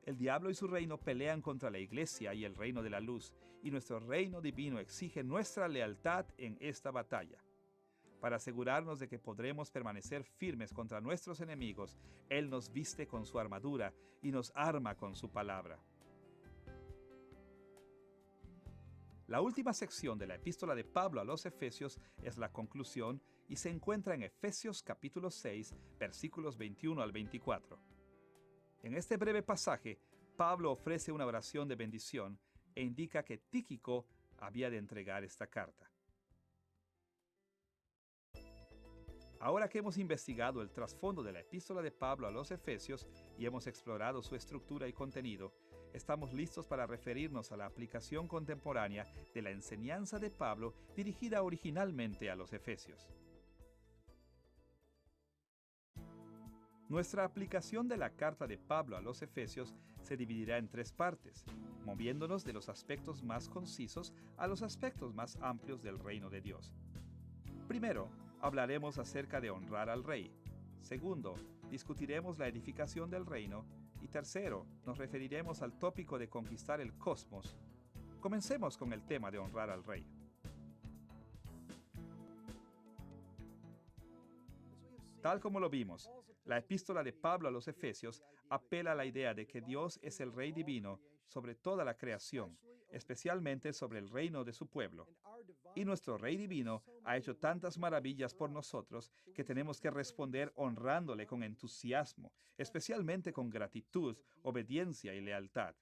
S1: El diablo y su reino pelean contra la iglesia y el reino de la luz, y nuestro reino divino exige nuestra lealtad en esta batalla. Para asegurarnos de que podremos permanecer firmes contra nuestros enemigos, Él nos viste con su armadura y nos arma con su palabra. La última sección de la epístola de Pablo a los Efesios es la conclusión y se encuentra en Efesios capítulo 6, versículos 21 al 24. En este breve pasaje, Pablo ofrece una oración de bendición e indica que Tíquico había de entregar esta carta. Ahora que hemos investigado el trasfondo de la epístola de Pablo a los Efesios y hemos explorado su estructura y contenido, estamos listos para referirnos a la aplicación contemporánea de la enseñanza de Pablo dirigida originalmente a los Efesios. Nuestra aplicación de la carta de Pablo a los Efesios se dividirá en tres partes, moviéndonos de los aspectos más concisos a los aspectos más amplios del reino de Dios. Primero, hablaremos acerca de honrar al rey. Segundo, discutiremos la edificación del reino. Y tercero, nos referiremos al tópico de conquistar el cosmos. Comencemos con el tema de honrar al rey. Tal como lo vimos, la epístola de Pablo a los Efesios apela a la idea de que Dios es el Rey divino sobre toda la creación, especialmente sobre el reino de su pueblo. Y nuestro Rey divino ha hecho tantas maravillas por nosotros que tenemos que responder honrándole con entusiasmo, especialmente con gratitud, obediencia y lealtad.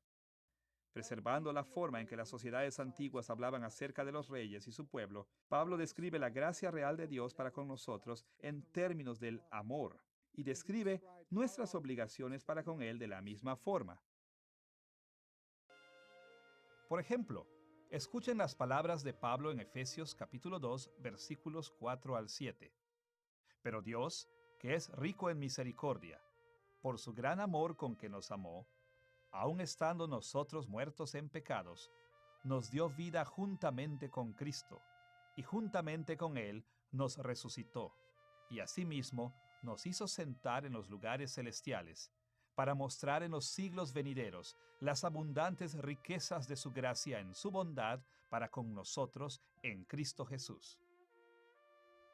S1: Preservando la forma en que las sociedades antiguas hablaban acerca de los reyes y su pueblo, Pablo describe la gracia real de Dios para con nosotros en términos del amor y describe nuestras obligaciones para con Él de la misma forma. Por ejemplo, escuchen las palabras de Pablo en Efesios capítulo 2, versículos 4 al 7. Pero Dios, que es rico en misericordia, por su gran amor con que nos amó, aun estando nosotros muertos en pecados, nos dio vida juntamente con Cristo, y juntamente con Él nos resucitó, y asimismo nos hizo sentar en los lugares celestiales, para mostrar en los siglos venideros las abundantes riquezas de su gracia en su bondad para con nosotros en Cristo Jesús.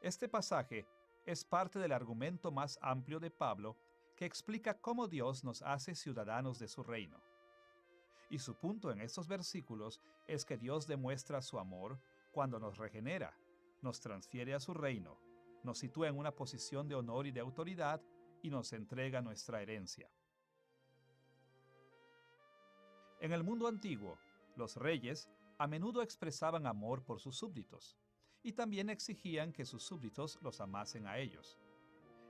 S1: Este pasaje es parte del argumento más amplio de Pablo que explica cómo Dios nos hace ciudadanos de su reino. Y su punto en estos versículos es que Dios demuestra su amor cuando nos regenera, nos transfiere a su reino, nos sitúa en una posición de honor y de autoridad y nos entrega nuestra herencia. En el mundo antiguo, los reyes a menudo expresaban amor por sus súbditos y también exigían que sus súbditos los amasen a ellos.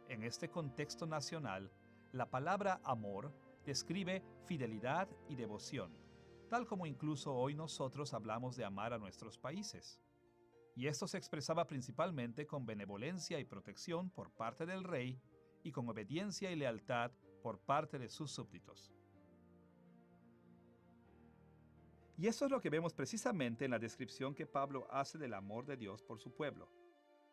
S1: En este contexto nacional, la palabra amor describe fidelidad y devoción, tal como incluso hoy nosotros hablamos de amar a nuestros países. Y esto se expresaba principalmente con benevolencia y protección por parte del rey y con obediencia y lealtad por parte de sus súbditos. Y eso es lo que vemos precisamente en la descripción que Pablo hace del amor de Dios por su pueblo.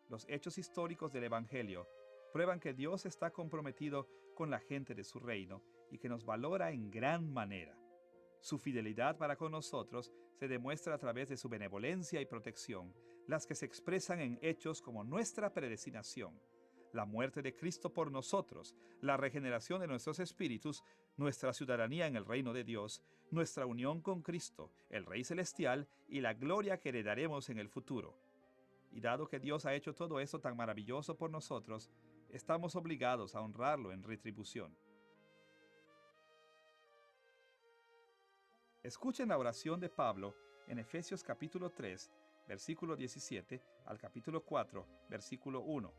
S1: Los hechos históricos del Evangelio prueban que Dios está comprometido con la gente de su reino y que nos valora en gran manera. Su fidelidad para con nosotros se demuestra a través de su benevolencia y protección, las que se expresan en hechos como nuestra predestinación, la muerte de Cristo por nosotros, la regeneración de nuestros espíritus, nuestra ciudadanía en el reino de Dios, nuestra unión con Cristo, el Rey Celestial, y la gloria que heredaremos en el futuro. Y dado que Dios ha hecho todo esto tan maravilloso por nosotros, estamos obligados a honrarlo en retribución. Escuchen la oración de Pablo en Efesios capítulo 3, versículo 17 al capítulo 4, versículo 1.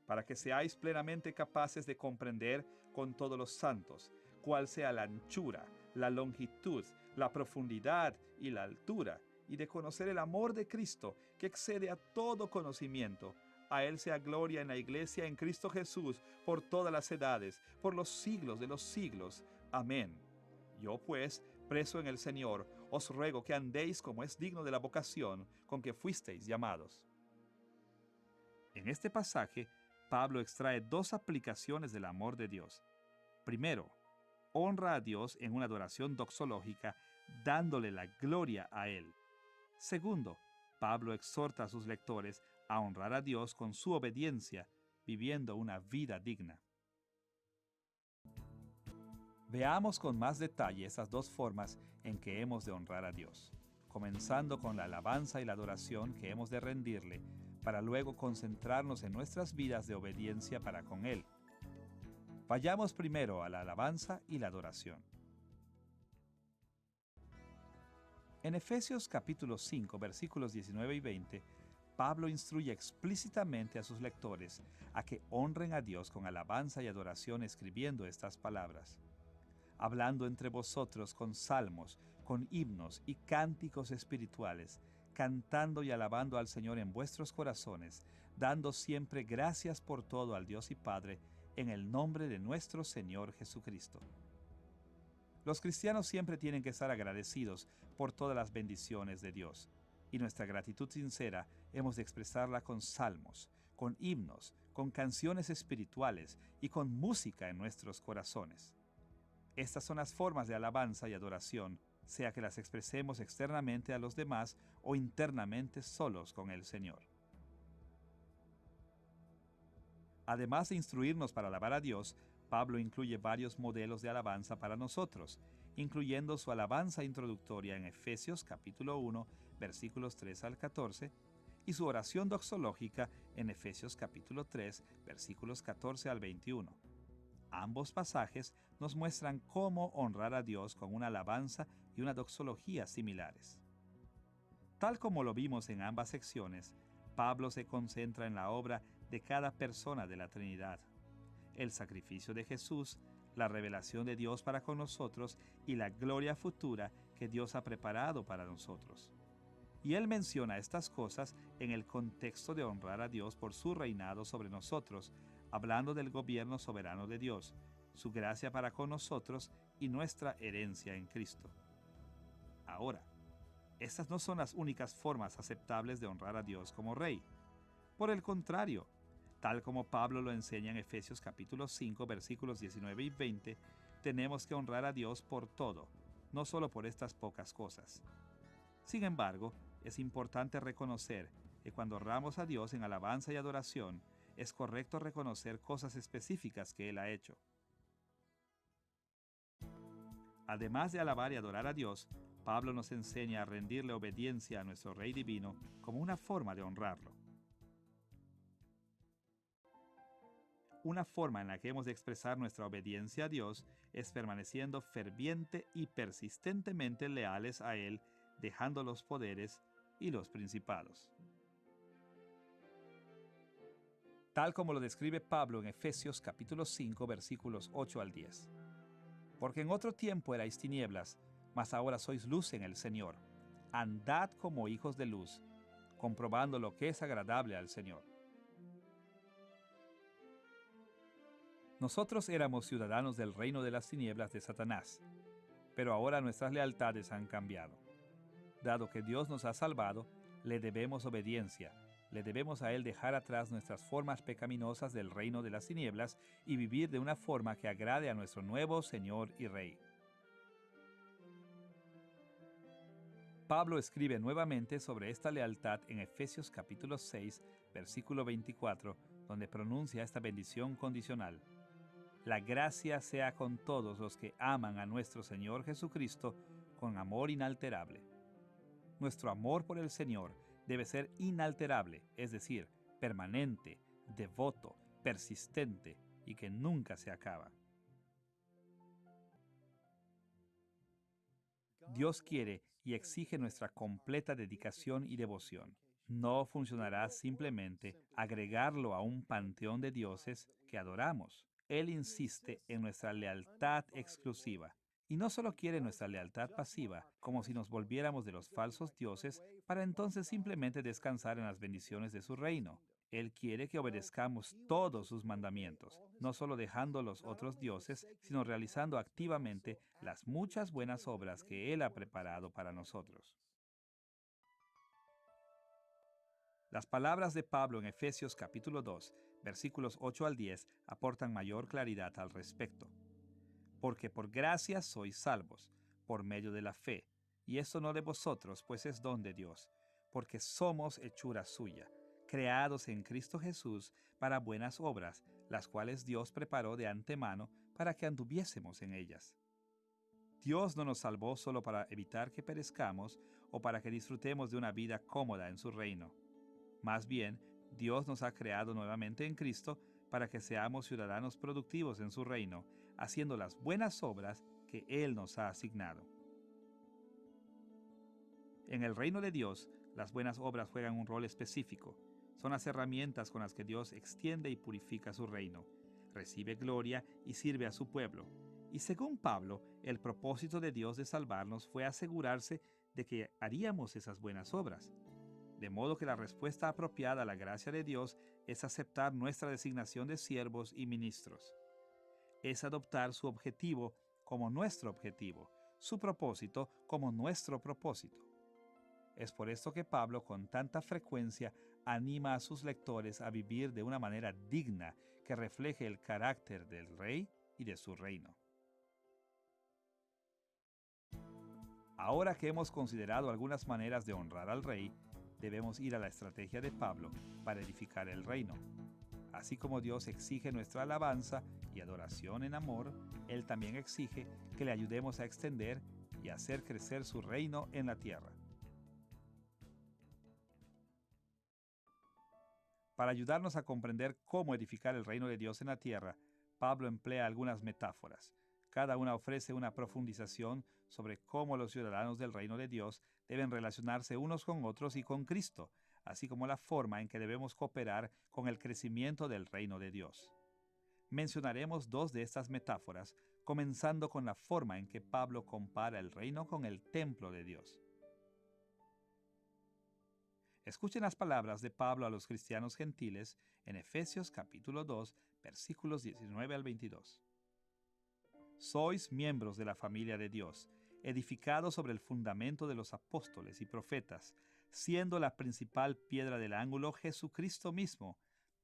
S1: Para que seáis plenamente capaces de comprender con todos los santos cuál sea la anchura, la longitud, la profundidad y la altura, y de conocer el amor de Cristo, que excede a todo conocimiento. A Él sea gloria en la Iglesia en Cristo Jesús, por todas las edades, por los siglos de los siglos. Amén. Yo pues, preso en el Señor, os ruego que andéis como es digno de la vocación con que fuisteis llamados. En este pasaje, Pablo extrae dos aplicaciones del amor de Dios. Primero, honra a Dios en una adoración doxológica, dándole la gloria a Él. Segundo, Pablo exhorta a sus lectores a honrar a Dios con su obediencia, viviendo una vida digna. Veamos con más detalle esas dos formas en que hemos de honrar a Dios, comenzando con la alabanza y la adoración que hemos de rendirle, para luego concentrarnos en nuestras vidas de obediencia para con Él. Vayamos primero a la alabanza y la adoración. En Efesios capítulo 5, versículos 19 y 20, Pablo instruye explícitamente a sus lectores a que honren a Dios con alabanza y adoración escribiendo estas palabras: hablando entre vosotros con salmos, con himnos y cánticos espirituales, cantando y alabando al Señor en vuestros corazones, dando siempre gracias por todo al Dios y Padre, en el nombre de nuestro Señor Jesucristo. Los cristianos siempre tienen que estar agradecidos por todas las bendiciones de Dios, y nuestra gratitud sincera hemos de expresarla con salmos, con himnos, con canciones espirituales y con música en nuestros corazones. Estas son las formas de alabanza y adoración, sea que las expresemos externamente a los demás o internamente solos con el Señor. Además de instruirnos para alabar a Dios, Pablo incluye varios modelos de alabanza para nosotros, incluyendo su alabanza introductoria en Efesios capítulo 1, versículos 3 al 14, y su oración doxológica en Efesios capítulo 3, versículos 14 al 21. Ambos pasajes nos muestran cómo honrar a Dios con una alabanza y una doxología similares. Tal como lo vimos en ambas secciones, Pablo se concentra en la obra de cada persona de la Trinidad: el sacrificio de Jesús, la revelación de Dios para con nosotros y la gloria futura que Dios ha preparado para nosotros. Y él menciona estas cosas en el contexto de honrar a Dios por su reinado sobre nosotros, hablando del gobierno soberano de Dios, su gracia para con nosotros y nuestra herencia en Cristo. Ahora, estas no son las únicas formas aceptables de honrar a Dios como Rey. Por el contrario, tal como Pablo lo enseña en Efesios capítulo 5, versículos 19 y 20, tenemos que honrar a Dios por todo, no solo por estas pocas cosas. Sin embargo, es importante reconocer que cuando honramos a Dios en alabanza y adoración, es correcto reconocer cosas específicas que Él ha hecho. Además de alabar y adorar a Dios, Pablo nos enseña a rendirle obediencia a nuestro Rey Divino como una forma de honrarlo. Una forma en la que hemos de expresar nuestra obediencia a Dios es permaneciendo ferviente y persistentemente leales a Él, dejando los poderes y los principados. Tal como lo describe Pablo en Efesios capítulo 5, versículos 8 al 10. Porque en otro tiempo erais tinieblas, mas ahora sois luz en el Señor. Andad como hijos de luz, comprobando lo que es agradable al Señor. Nosotros éramos ciudadanos del reino de las tinieblas de Satanás, pero ahora nuestras lealtades han cambiado. Dado que Dios nos ha salvado, le debemos obediencia, le debemos a Él dejar atrás nuestras formas pecaminosas del reino de las tinieblas y vivir de una forma que agrade a nuestro nuevo Señor y Rey. Pablo escribe nuevamente sobre esta lealtad en Efesios capítulo 6, versículo 24, donde pronuncia esta bendición condicional: la gracia sea con todos los que aman a nuestro Señor Jesucristo con amor inalterable. Nuestro amor por el Señor debe ser inalterable, es decir, permanente, devoto, persistente y que nunca se acaba. Dios quiere y exige nuestra completa dedicación y devoción. No funcionará simplemente agregarlo a un panteón de dioses que adoramos. Él insiste en nuestra lealtad exclusiva. Y no solo quiere nuestra lealtad pasiva, como si nos volviéramos de los falsos dioses para entonces simplemente descansar en las bendiciones de su reino. Él quiere que obedezcamos todos sus mandamientos, no solo dejando los otros dioses, sino realizando activamente las muchas buenas obras que Él ha preparado para nosotros. Las palabras de Pablo en Efesios capítulo 2, versículos 8 al 10, aportan mayor claridad al respecto. Porque por gracia sois salvos, por medio de la fe, y esto no de vosotros, pues es don de Dios, porque somos hechura suya, creados en Cristo Jesús para buenas obras, las cuales Dios preparó de antemano para que anduviésemos en ellas. Dios no nos salvó solo para evitar que perezcamos o para que disfrutemos de una vida cómoda en su reino. Más bien, Dios nos ha creado nuevamente en Cristo para que seamos ciudadanos productivos en su reino, haciendo las buenas obras que Él nos ha asignado. En el reino de Dios, las buenas obras juegan un rol específico. Son las herramientas con las que Dios extiende y purifica su reino, recibe gloria y sirve a su pueblo. Y según Pablo, el propósito de Dios de salvarnos fue asegurarse de que haríamos esas buenas obras. De modo que la respuesta apropiada a la gracia de Dios es aceptar nuestra designación de siervos y ministros. Es adoptar su objetivo como nuestro objetivo, su propósito como nuestro propósito. Es por esto que Pablo con tanta frecuencia anima a sus lectores a vivir de una manera digna que refleje el carácter del rey y de su reino. Ahora que hemos considerado algunas maneras de honrar al rey, debemos ir a la estrategia de Pablo para edificar el reino. Así como Dios exige nuestra alabanza y adoración en amor, Él también exige que le ayudemos a extender y hacer crecer su reino en la tierra. Para ayudarnos a comprender cómo edificar el reino de Dios en la tierra, Pablo emplea algunas metáforas. Cada una ofrece una profundización sobre cómo los ciudadanos del reino de Dios deben relacionarse unos con otros y con Cristo, así como la forma en que debemos cooperar con el crecimiento del reino de Dios. Mencionaremos dos de estas metáforas, comenzando con la forma en que Pablo compara el reino con el templo de Dios. Escuchen las palabras de Pablo a los cristianos gentiles en Efesios capítulo 2, versículos 19 al 22. Sois miembros de la familia de Dios, edificados sobre el fundamento de los apóstoles y profetas, siendo la principal piedra del ángulo Jesucristo mismo,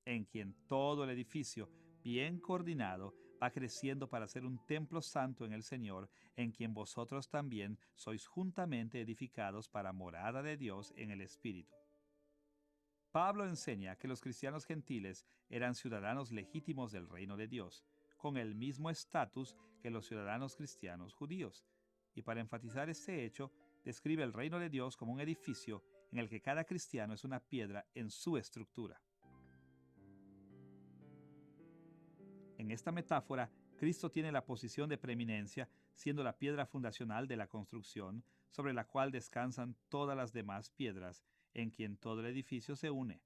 S1: en quien todo el edificio, bien coordinado, va creciendo para ser un templo santo en el Señor, en quien vosotros también sois juntamente edificados para morada de Dios en el Espíritu. Pablo enseña que los cristianos gentiles eran ciudadanos legítimos del reino de Dios, con el mismo estatus que los ciudadanos cristianos judíos. Y para enfatizar este hecho, describe el reino de Dios como un edificio en el que cada cristiano es una piedra en su estructura. En esta metáfora, Cristo tiene la posición de preeminencia, siendo la piedra fundacional de la construcción, sobre la cual descansan todas las demás piedras, en quien todo el edificio se une.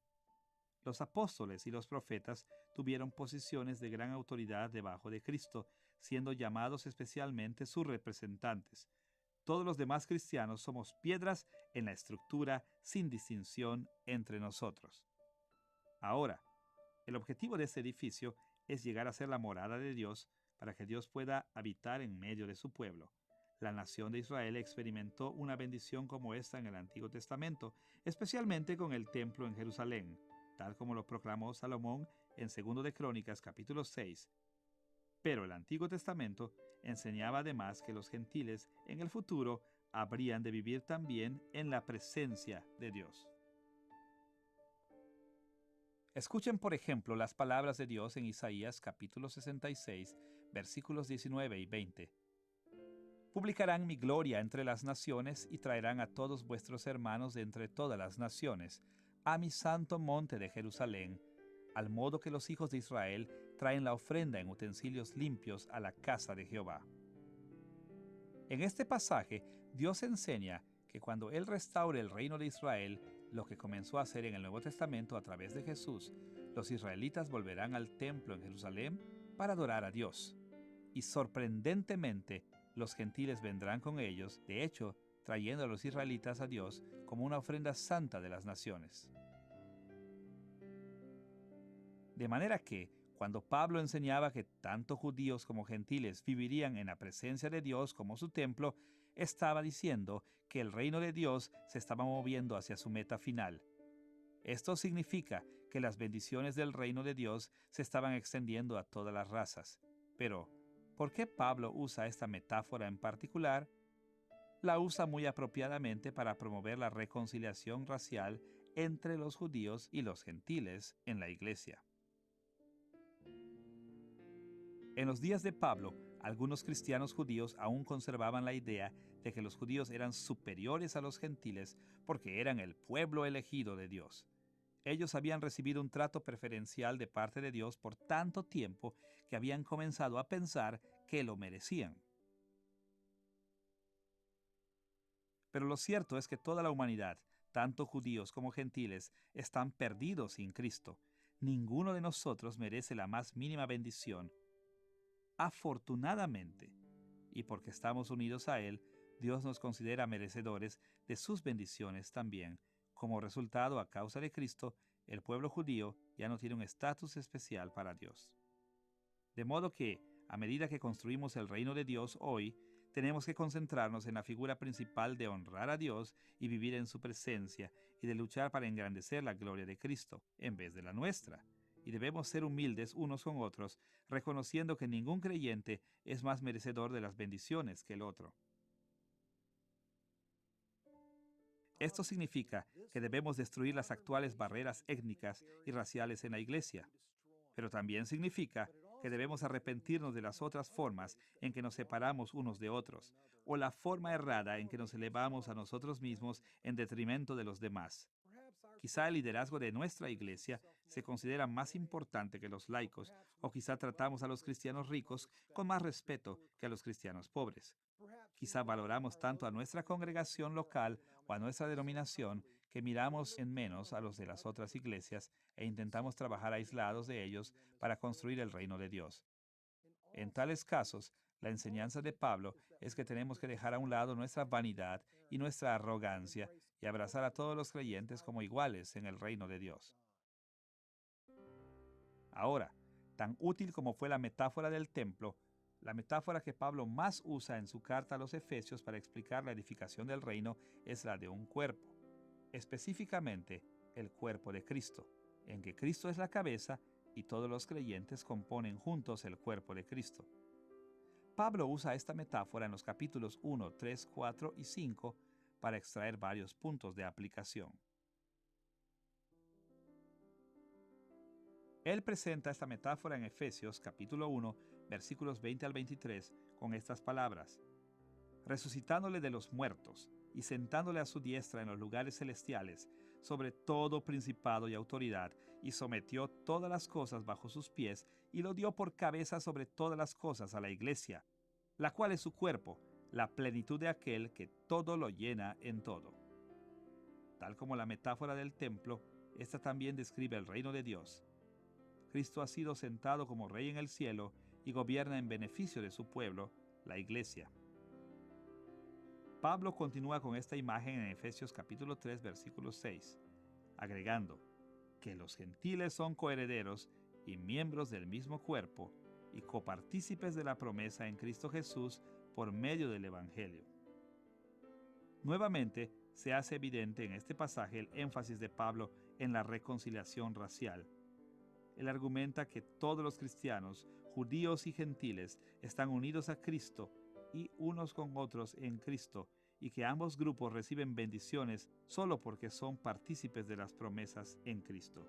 S1: Los apóstoles y los profetas tuvieron posiciones de gran autoridad debajo de Cristo, siendo llamados especialmente sus representantes. Todos los demás cristianos somos piedras en la estructura sin distinción entre nosotros. Ahora, el objetivo de este edificio es llegar a ser la morada de Dios para que Dios pueda habitar en medio de su pueblo. La nación de Israel experimentó una bendición como esta en el Antiguo Testamento, especialmente con el templo en Jerusalén, tal como lo proclamó Salomón en 2 de Crónicas capítulo 6. Pero el Antiguo Testamento enseñaba además que los gentiles en el futuro habrían de vivir también en la presencia de Dios. Escuchen, por ejemplo, las palabras de Dios en Isaías capítulo 66, versículos 19 y 20. Publicarán mi gloria entre las naciones y traerán a todos vuestros hermanos de entre todas las naciones, a mi santo monte de Jerusalén, al modo que los hijos de Israel traen la ofrenda en utensilios limpios a la casa de Jehová. En este pasaje, Dios enseña que cuando Él restaure el reino de Israel, lo que comenzó a hacer en el Nuevo Testamento a través de Jesús, los israelitas volverán al templo en Jerusalén para adorar a Dios. Y sorprendentemente, los gentiles vendrán con ellos, de hecho, trayendo a los israelitas a Dios como una ofrenda santa de las naciones. De manera que, cuando Pablo enseñaba que tanto judíos como gentiles vivirían en la presencia de Dios como su templo, estaba diciendo que el reino de Dios se estaba moviendo hacia su meta final. Esto significa que las bendiciones del reino de Dios se estaban extendiendo a todas las razas. Pero, ¿por qué Pablo usa esta metáfora en particular? la usa muy apropiadamente para promover la reconciliación racial entre los judíos y los gentiles en la iglesia. En los días de Pablo, algunos cristianos judíos aún conservaban la idea de que los judíos eran superiores a los gentiles porque eran el pueblo elegido de Dios. Ellos habían recibido un trato preferencial de parte de Dios por tanto tiempo que habían comenzado a pensar que lo merecían. Pero lo cierto es que toda la humanidad, tanto judíos como gentiles, están perdidos sin Cristo. Ninguno de nosotros merece la más mínima bendición. Afortunadamente, y porque estamos unidos a Él, Dios nos considera merecedores de sus bendiciones también. Como resultado, a causa de Cristo, el pueblo judío ya no tiene un estatus especial para Dios. De modo que, a medida que construimos el reino de Dios hoy, tenemos que concentrarnos en la figura principal de honrar a Dios y vivir en su presencia y de luchar para engrandecer la gloria de Cristo, en vez de la nuestra. Y debemos ser humildes unos con otros, reconociendo que ningún creyente es más merecedor de las bendiciones que el otro. Esto significa que debemos destruir las actuales barreras étnicas y raciales en la iglesia, pero también significa que debemos arrepentirnos de las otras formas en que nos separamos unos de otros, o la forma errada en que nos elevamos a nosotros mismos en detrimento de los demás. Quizá el liderazgo de nuestra iglesia se considera más importante que los laicos, o quizá tratamos a los cristianos ricos con más respeto que a los cristianos pobres. Quizá valoramos tanto a nuestra congregación local o a nuestra denominación que miramos en menos a los de las otras iglesias e intentamos trabajar aislados de ellos para construir el reino de Dios. En tales casos, la enseñanza de Pablo es que tenemos que dejar a un lado nuestra vanidad y nuestra arrogancia y abrazar a todos los creyentes como iguales en el reino de Dios. Ahora, tan útil como fue la metáfora del templo, la metáfora que Pablo más usa en su carta a los Efesios para explicar la edificación del reino es la de un cuerpo, específicamente el cuerpo de Cristo, en que Cristo es la cabeza y todos los creyentes componen juntos el cuerpo de Cristo. Pablo usa esta metáfora en los capítulos 1, 3, 4 y 5 para extraer varios puntos de aplicación. Él presenta esta metáfora en Efesios capítulo 1, versículos 20 al 23, con estas palabras: resucitándole de los muertos y sentándole a su diestra en los lugares celestiales, sobre todo principado y autoridad, y sometió todas las cosas bajo sus pies, y lo dio por cabeza sobre todas las cosas a la iglesia, la cual es su cuerpo, la plenitud de aquel que todo lo llena en todo. Tal como la metáfora del templo, esta también describe el reino de Dios. Cristo ha sido sentado como Rey en el cielo y gobierna en beneficio de su pueblo, la iglesia. Pablo continúa con esta imagen en Efesios capítulo 3, versículo 6, agregando que los gentiles son coherederos y miembros del mismo cuerpo y copartícipes de la promesa en Cristo Jesús por medio del Evangelio. Nuevamente, se hace evidente en este pasaje el énfasis de Pablo en la reconciliación racial. Él argumenta que todos los cristianos, judíos y gentiles, están unidos a Cristo y unos con otros en Cristo, y que ambos grupos reciben bendiciones solo porque son partícipes de las promesas en Cristo.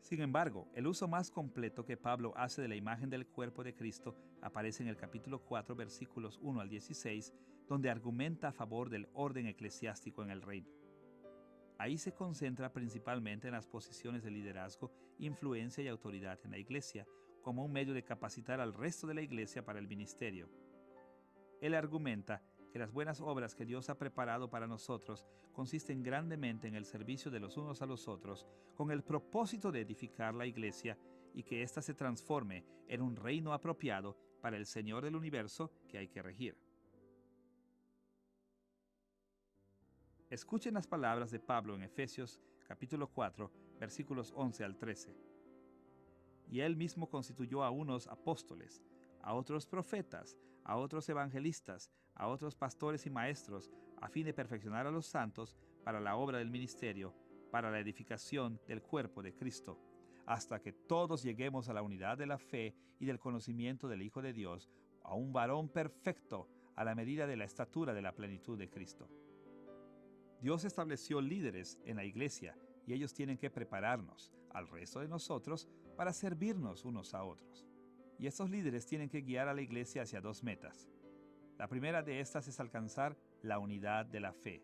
S1: Sin embargo, el uso más completo que Pablo hace de la imagen del cuerpo de Cristo aparece en el capítulo 4, versículos 1 al 16, donde argumenta a favor del orden eclesiástico en el reino. Ahí se concentra principalmente en las posiciones de liderazgo, influencia y autoridad en la iglesia, como un medio de capacitar al resto de la iglesia para el ministerio. Él argumenta que las buenas obras que Dios ha preparado para nosotros consisten grandemente en el servicio de los unos a los otros, con el propósito de edificar la iglesia y que ésta se transforme en un reino apropiado para el Señor del universo que hay que regir. Escuchen las palabras de Pablo en Efesios capítulo 4, versículos 11 al 13. Y él mismo constituyó a unos apóstoles, a otros profetas, a otros evangelistas, a otros pastores y maestros, a fin de perfeccionar a los santos para la obra del ministerio, para la edificación del cuerpo de Cristo, hasta que todos lleguemos a la unidad de la fe y del conocimiento del Hijo de Dios, a un varón perfecto, a la medida de la estatura de la plenitud de Cristo. Dios estableció líderes en la iglesia y ellos tienen que prepararnos, al resto de nosotros, para servirnos unos a otros. Y estos líderes tienen que guiar a la iglesia hacia dos metas. La primera de estas es alcanzar la unidad de la fe.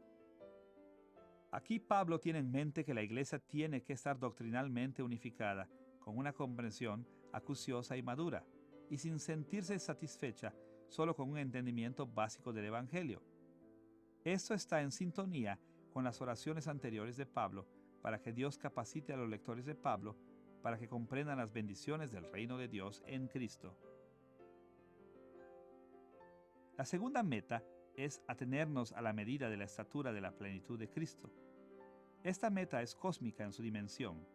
S1: Aquí Pablo tiene en mente que la iglesia tiene que estar doctrinalmente unificada, con una comprensión acuciosa y madura, y sin sentirse satisfecha solo con un entendimiento básico del Evangelio. Esto está en sintonía con las oraciones anteriores de Pablo para que Dios capacite a los lectores de Pablo para que comprendan las bendiciones del reino de Dios en Cristo. La segunda meta es atenernos a la medida de la estatura de la plenitud de Cristo. Esta meta es cósmica en su dimensión.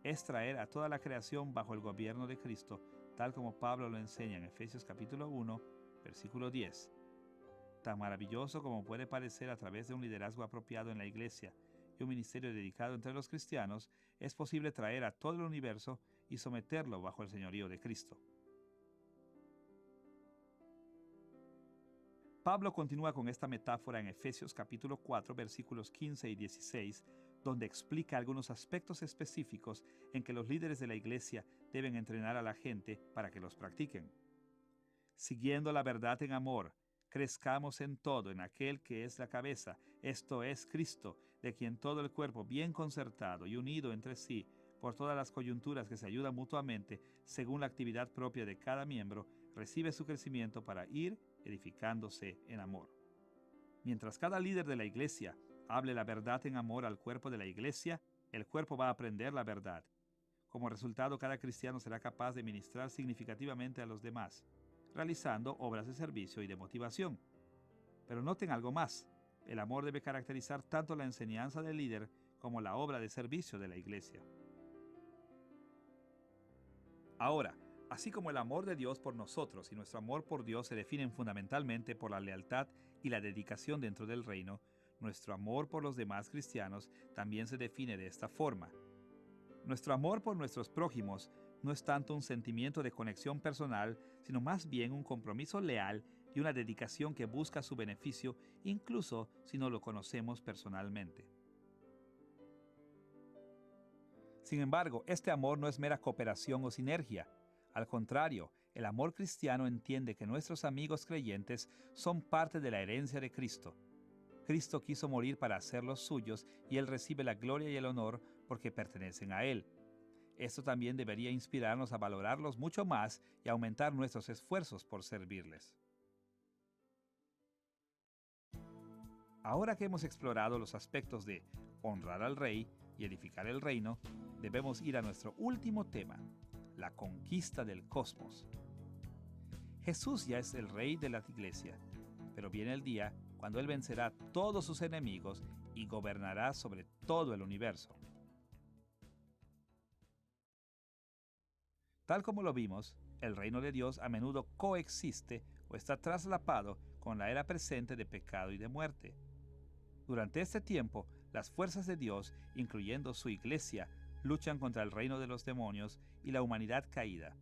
S1: Es traer a toda la creación bajo el gobierno de Cristo, tal como Pablo lo enseña en Efesios capítulo 1, versículo 10. Tan maravilloso como puede parecer a través de un liderazgo apropiado en la iglesia y un ministerio dedicado entre los cristianos, es posible traer a todo el universo y someterlo bajo el señorío de Cristo. Pablo continúa con esta metáfora en Efesios capítulo 4, versículos 15 y 16, donde explica algunos aspectos específicos en que los líderes de la iglesia deben entrenar a la gente para que los practiquen. Siguiendo la verdad en amor, crezcamos en todo en aquel que es la cabeza, esto es Cristo, de quien todo el cuerpo bien concertado y unido entre sí, por todas las coyunturas que se ayudan mutuamente, según la actividad propia de cada miembro, recibe su crecimiento para ir edificándose en amor. Mientras cada líder de la iglesia hable la verdad en amor al cuerpo de la iglesia, el cuerpo va a aprender la verdad. Como resultado, cada cristiano será capaz de ministrar significativamente a los demás, realizando obras de servicio y de motivación. Pero noten algo más. El amor debe caracterizar tanto la enseñanza del líder como la obra de servicio de la iglesia. Ahora, así como el amor de Dios por nosotros y nuestro amor por Dios se definen fundamentalmente por la lealtad y la dedicación dentro del reino, nuestro amor por los demás cristianos también se define de esta forma. Nuestro amor por nuestros prójimos no es tanto un sentimiento de conexión personal, sino más bien un compromiso leal y una dedicación que busca su beneficio, incluso si no lo conocemos personalmente. Sin embargo, este amor no es mera cooperación o sinergia. Al contrario, el amor cristiano entiende que nuestros amigos creyentes son parte de la herencia de Cristo. Cristo quiso morir para hacerlos suyos y Él recibe la gloria y el honor porque pertenecen a Él. Esto también debería inspirarnos a valorarlos mucho más y aumentar nuestros esfuerzos por servirles. Ahora que hemos explorado los aspectos de honrar al rey y edificar el reino, debemos ir a nuestro último tema, la conquista del cosmos. Jesús ya es el rey de la iglesia, pero viene el día cuando Él vencerá a todos sus enemigos y gobernará sobre todo el universo. Tal como lo vimos, el reino de Dios a menudo coexiste o está traslapado con la era presente de pecado y de muerte. Durante este tiempo, las fuerzas de Dios, incluyendo su iglesia, luchan contra el reino de los demonios y la humanidad caída.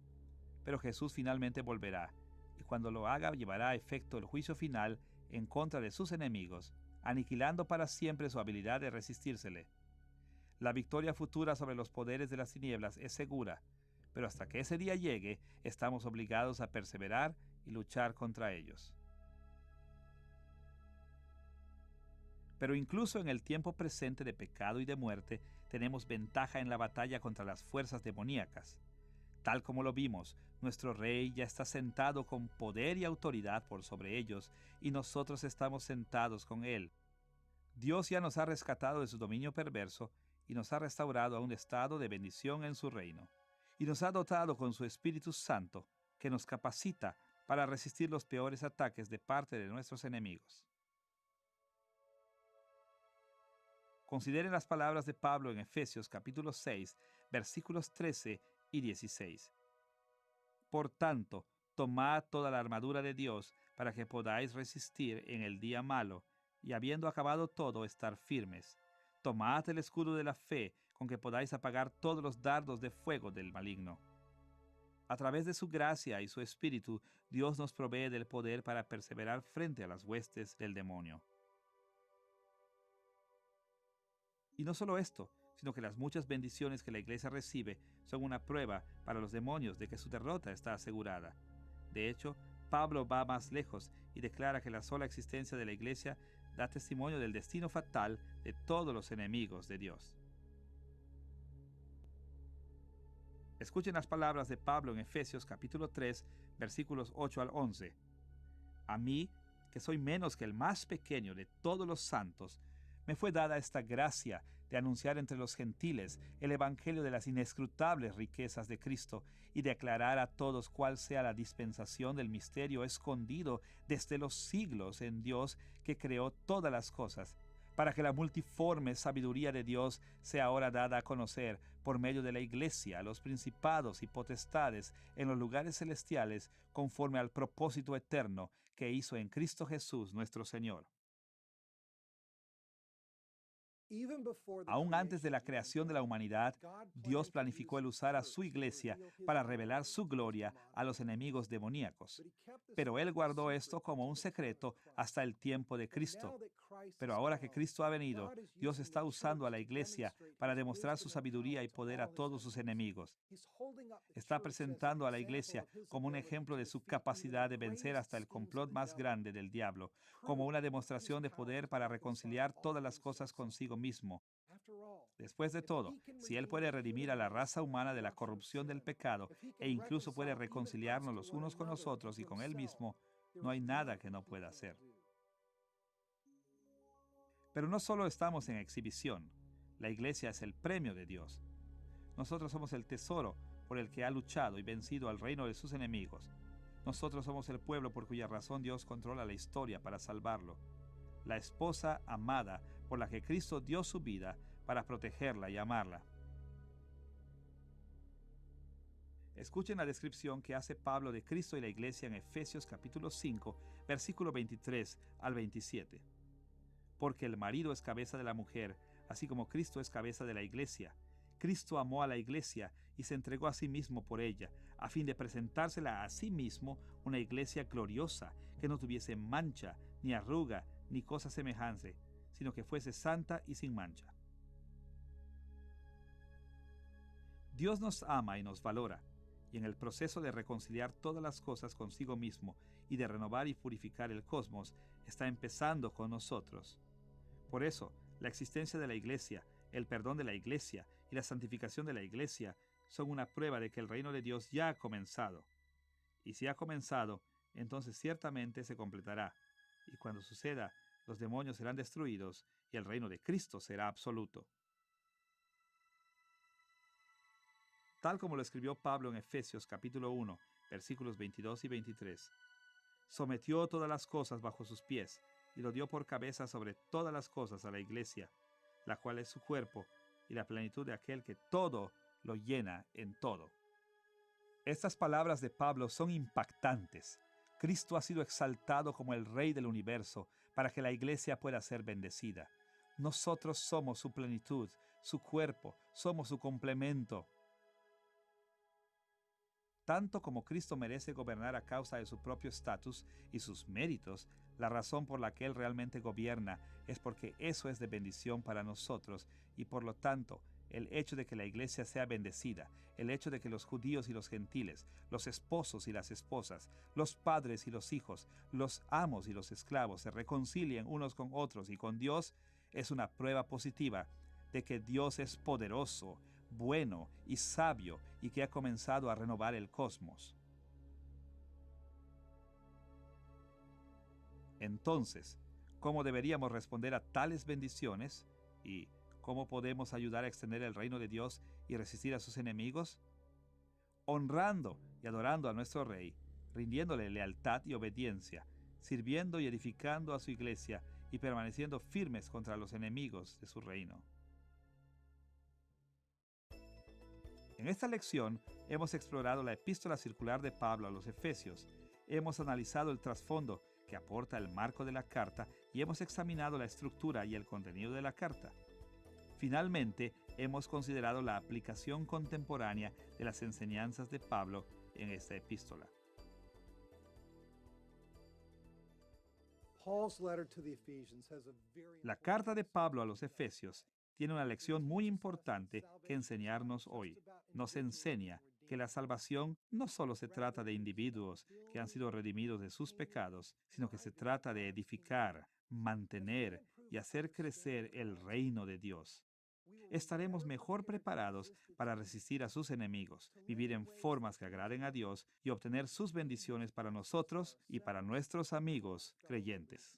S1: Pero Jesús finalmente volverá, y cuando lo haga llevará a efecto el juicio final en contra de sus enemigos, aniquilando para siempre su habilidad de resistírsele. La victoria futura sobre los poderes de las tinieblas es segura, pero hasta que ese día llegue, estamos obligados a perseverar y luchar contra ellos. Pero incluso en el tiempo presente de pecado y de muerte, tenemos ventaja en la batalla contra las fuerzas demoníacas. Tal como lo vimos, nuestro Rey ya está sentado con poder y autoridad por sobre ellos, y nosotros estamos sentados con Él. Dios ya nos ha rescatado de su dominio perverso y nos ha restaurado a un estado de bendición en su reino. Y nos ha dotado con su Espíritu Santo, que nos capacita para resistir los peores ataques de parte de nuestros enemigos. Consideren las palabras de Pablo en Efesios capítulo 6, versículos 13 y 16. Por tanto, tomad toda la armadura de Dios para que podáis resistir en el día malo, y habiendo acabado todo, estar firmes. Tomad el escudo de la fe, con que podáis apagar todos los dardos de fuego del maligno. A través de su gracia y su espíritu, Dios nos provee del poder para perseverar frente a las huestes del demonio. Y no solo esto, sino que las muchas bendiciones que la iglesia recibe son una prueba para los demonios de que su derrota está asegurada. De hecho, Pablo va más lejos y declara que la sola existencia de la iglesia da testimonio del destino fatal de todos los enemigos de Dios. Escuchen las palabras de Pablo en Efesios capítulo 3, versículos 8 al 11. A mí, que soy menos que el más pequeño de todos los santos, me fue dada esta gracia de anunciar entre los gentiles el evangelio de las inescrutables riquezas de Cristo y de aclarar a todos cuál sea la dispensación del misterio escondido desde los siglos en Dios que creó todas las cosas, para que la multiforme sabiduría de Dios sea ahora dada a conocer por medio de la Iglesia a los principados y potestades en los lugares celestiales conforme al propósito eterno que hizo en Cristo Jesús nuestro Señor. Aún antes de la creación de la humanidad, Dios planificó el usar a su iglesia para revelar su gloria a los enemigos demoníacos. Pero Él guardó esto como un secreto hasta el tiempo de Cristo. Pero ahora que Cristo ha venido, Dios está usando a la iglesia para demostrar su sabiduría y poder a todos sus enemigos. Está presentando a la iglesia como un ejemplo de su capacidad de vencer hasta el complot más grande del diablo, como una demostración de poder para reconciliar todas las cosas consigo mismo. Después de todo, si Él puede redimir a la raza humana de la corrupción del pecado e incluso puede reconciliarnos los unos con los otros y con Él mismo, no hay nada que no pueda hacer. Pero no solo estamos en exhibición, la iglesia es el premio de Dios. Nosotros somos el tesoro por el que ha luchado y vencido al reino de sus enemigos. Nosotros somos el pueblo por cuya razón Dios controla la historia para salvarlo. La esposa amada por la que Cristo dio su vida para protegerla y amarla. Escuchen la descripción que hace Pablo de Cristo y la iglesia en Efesios capítulo 5, versículo 23 al 27. Porque el marido es cabeza de la mujer, así como Cristo es cabeza de la iglesia. Cristo amó a la iglesia y se entregó a sí mismo por ella, a fin de presentársela a sí mismo una iglesia gloriosa, que no tuviese mancha, ni arruga, ni cosa semejante, sino que fuese santa y sin mancha. Dios nos ama y nos valora, y en el proceso de reconciliar todas las cosas consigo mismo y de renovar y purificar el cosmos, está empezando con nosotros. Por eso, la existencia de la iglesia, el perdón de la iglesia y la santificación de la iglesia son una prueba de que el reino de Dios ya ha comenzado. Y si ha comenzado, entonces ciertamente se completará. Y cuando suceda, los demonios serán destruidos y el reino de Cristo será absoluto. Tal como lo escribió Pablo en Efesios capítulo 1, versículos 22 y 23. Sometió todas las cosas bajo sus pies y lo dio por cabeza sobre todas las cosas a la iglesia, la cual es su cuerpo y la plenitud de aquel que todo lo llena en todo. Estas palabras de Pablo son impactantes. Cristo ha sido exaltado como el Rey del universo para que la iglesia pueda ser bendecida. Nosotros somos su plenitud, su cuerpo, somos su complemento. Tanto como Cristo merece gobernar a causa de su propio estatus y sus méritos, la razón por la que Él realmente gobierna es porque eso es de bendición para nosotros y por lo tanto, el hecho de que la iglesia sea bendecida, el hecho de que los judíos y los gentiles, los esposos y las esposas, los padres y los hijos, los amos y los esclavos se reconcilien unos con otros y con Dios, es una prueba positiva de que Dios es poderoso, bueno y sabio y que ha comenzado a renovar el cosmos. Entonces, ¿cómo deberíamos responder a tales bendiciones? ¿Y cómo podemos ayudar a extender el reino de Dios y resistir a sus enemigos? Honrando y adorando a nuestro Rey, rindiéndole lealtad y obediencia, sirviendo y edificando a su iglesia y permaneciendo firmes contra los enemigos de su reino. En esta lección hemos explorado la epístola circular de Pablo a los Efesios, hemos analizado el trasfondo que aporta el marco de la carta y hemos examinado la estructura y el contenido de la carta. Finalmente, hemos considerado la aplicación contemporánea de las enseñanzas de Pablo en esta epístola. La carta de Pablo a los Efesios tiene una lección muy importante que enseñarnos hoy. Nos enseña que la salvación no solo se trata de individuos que han sido redimidos de sus pecados, sino que se trata de edificar, mantener y hacer crecer el reino de Dios. Estaremos mejor preparados para resistir a sus enemigos, vivir en formas que agraden a Dios y obtener sus bendiciones para nosotros y para nuestros amigos creyentes.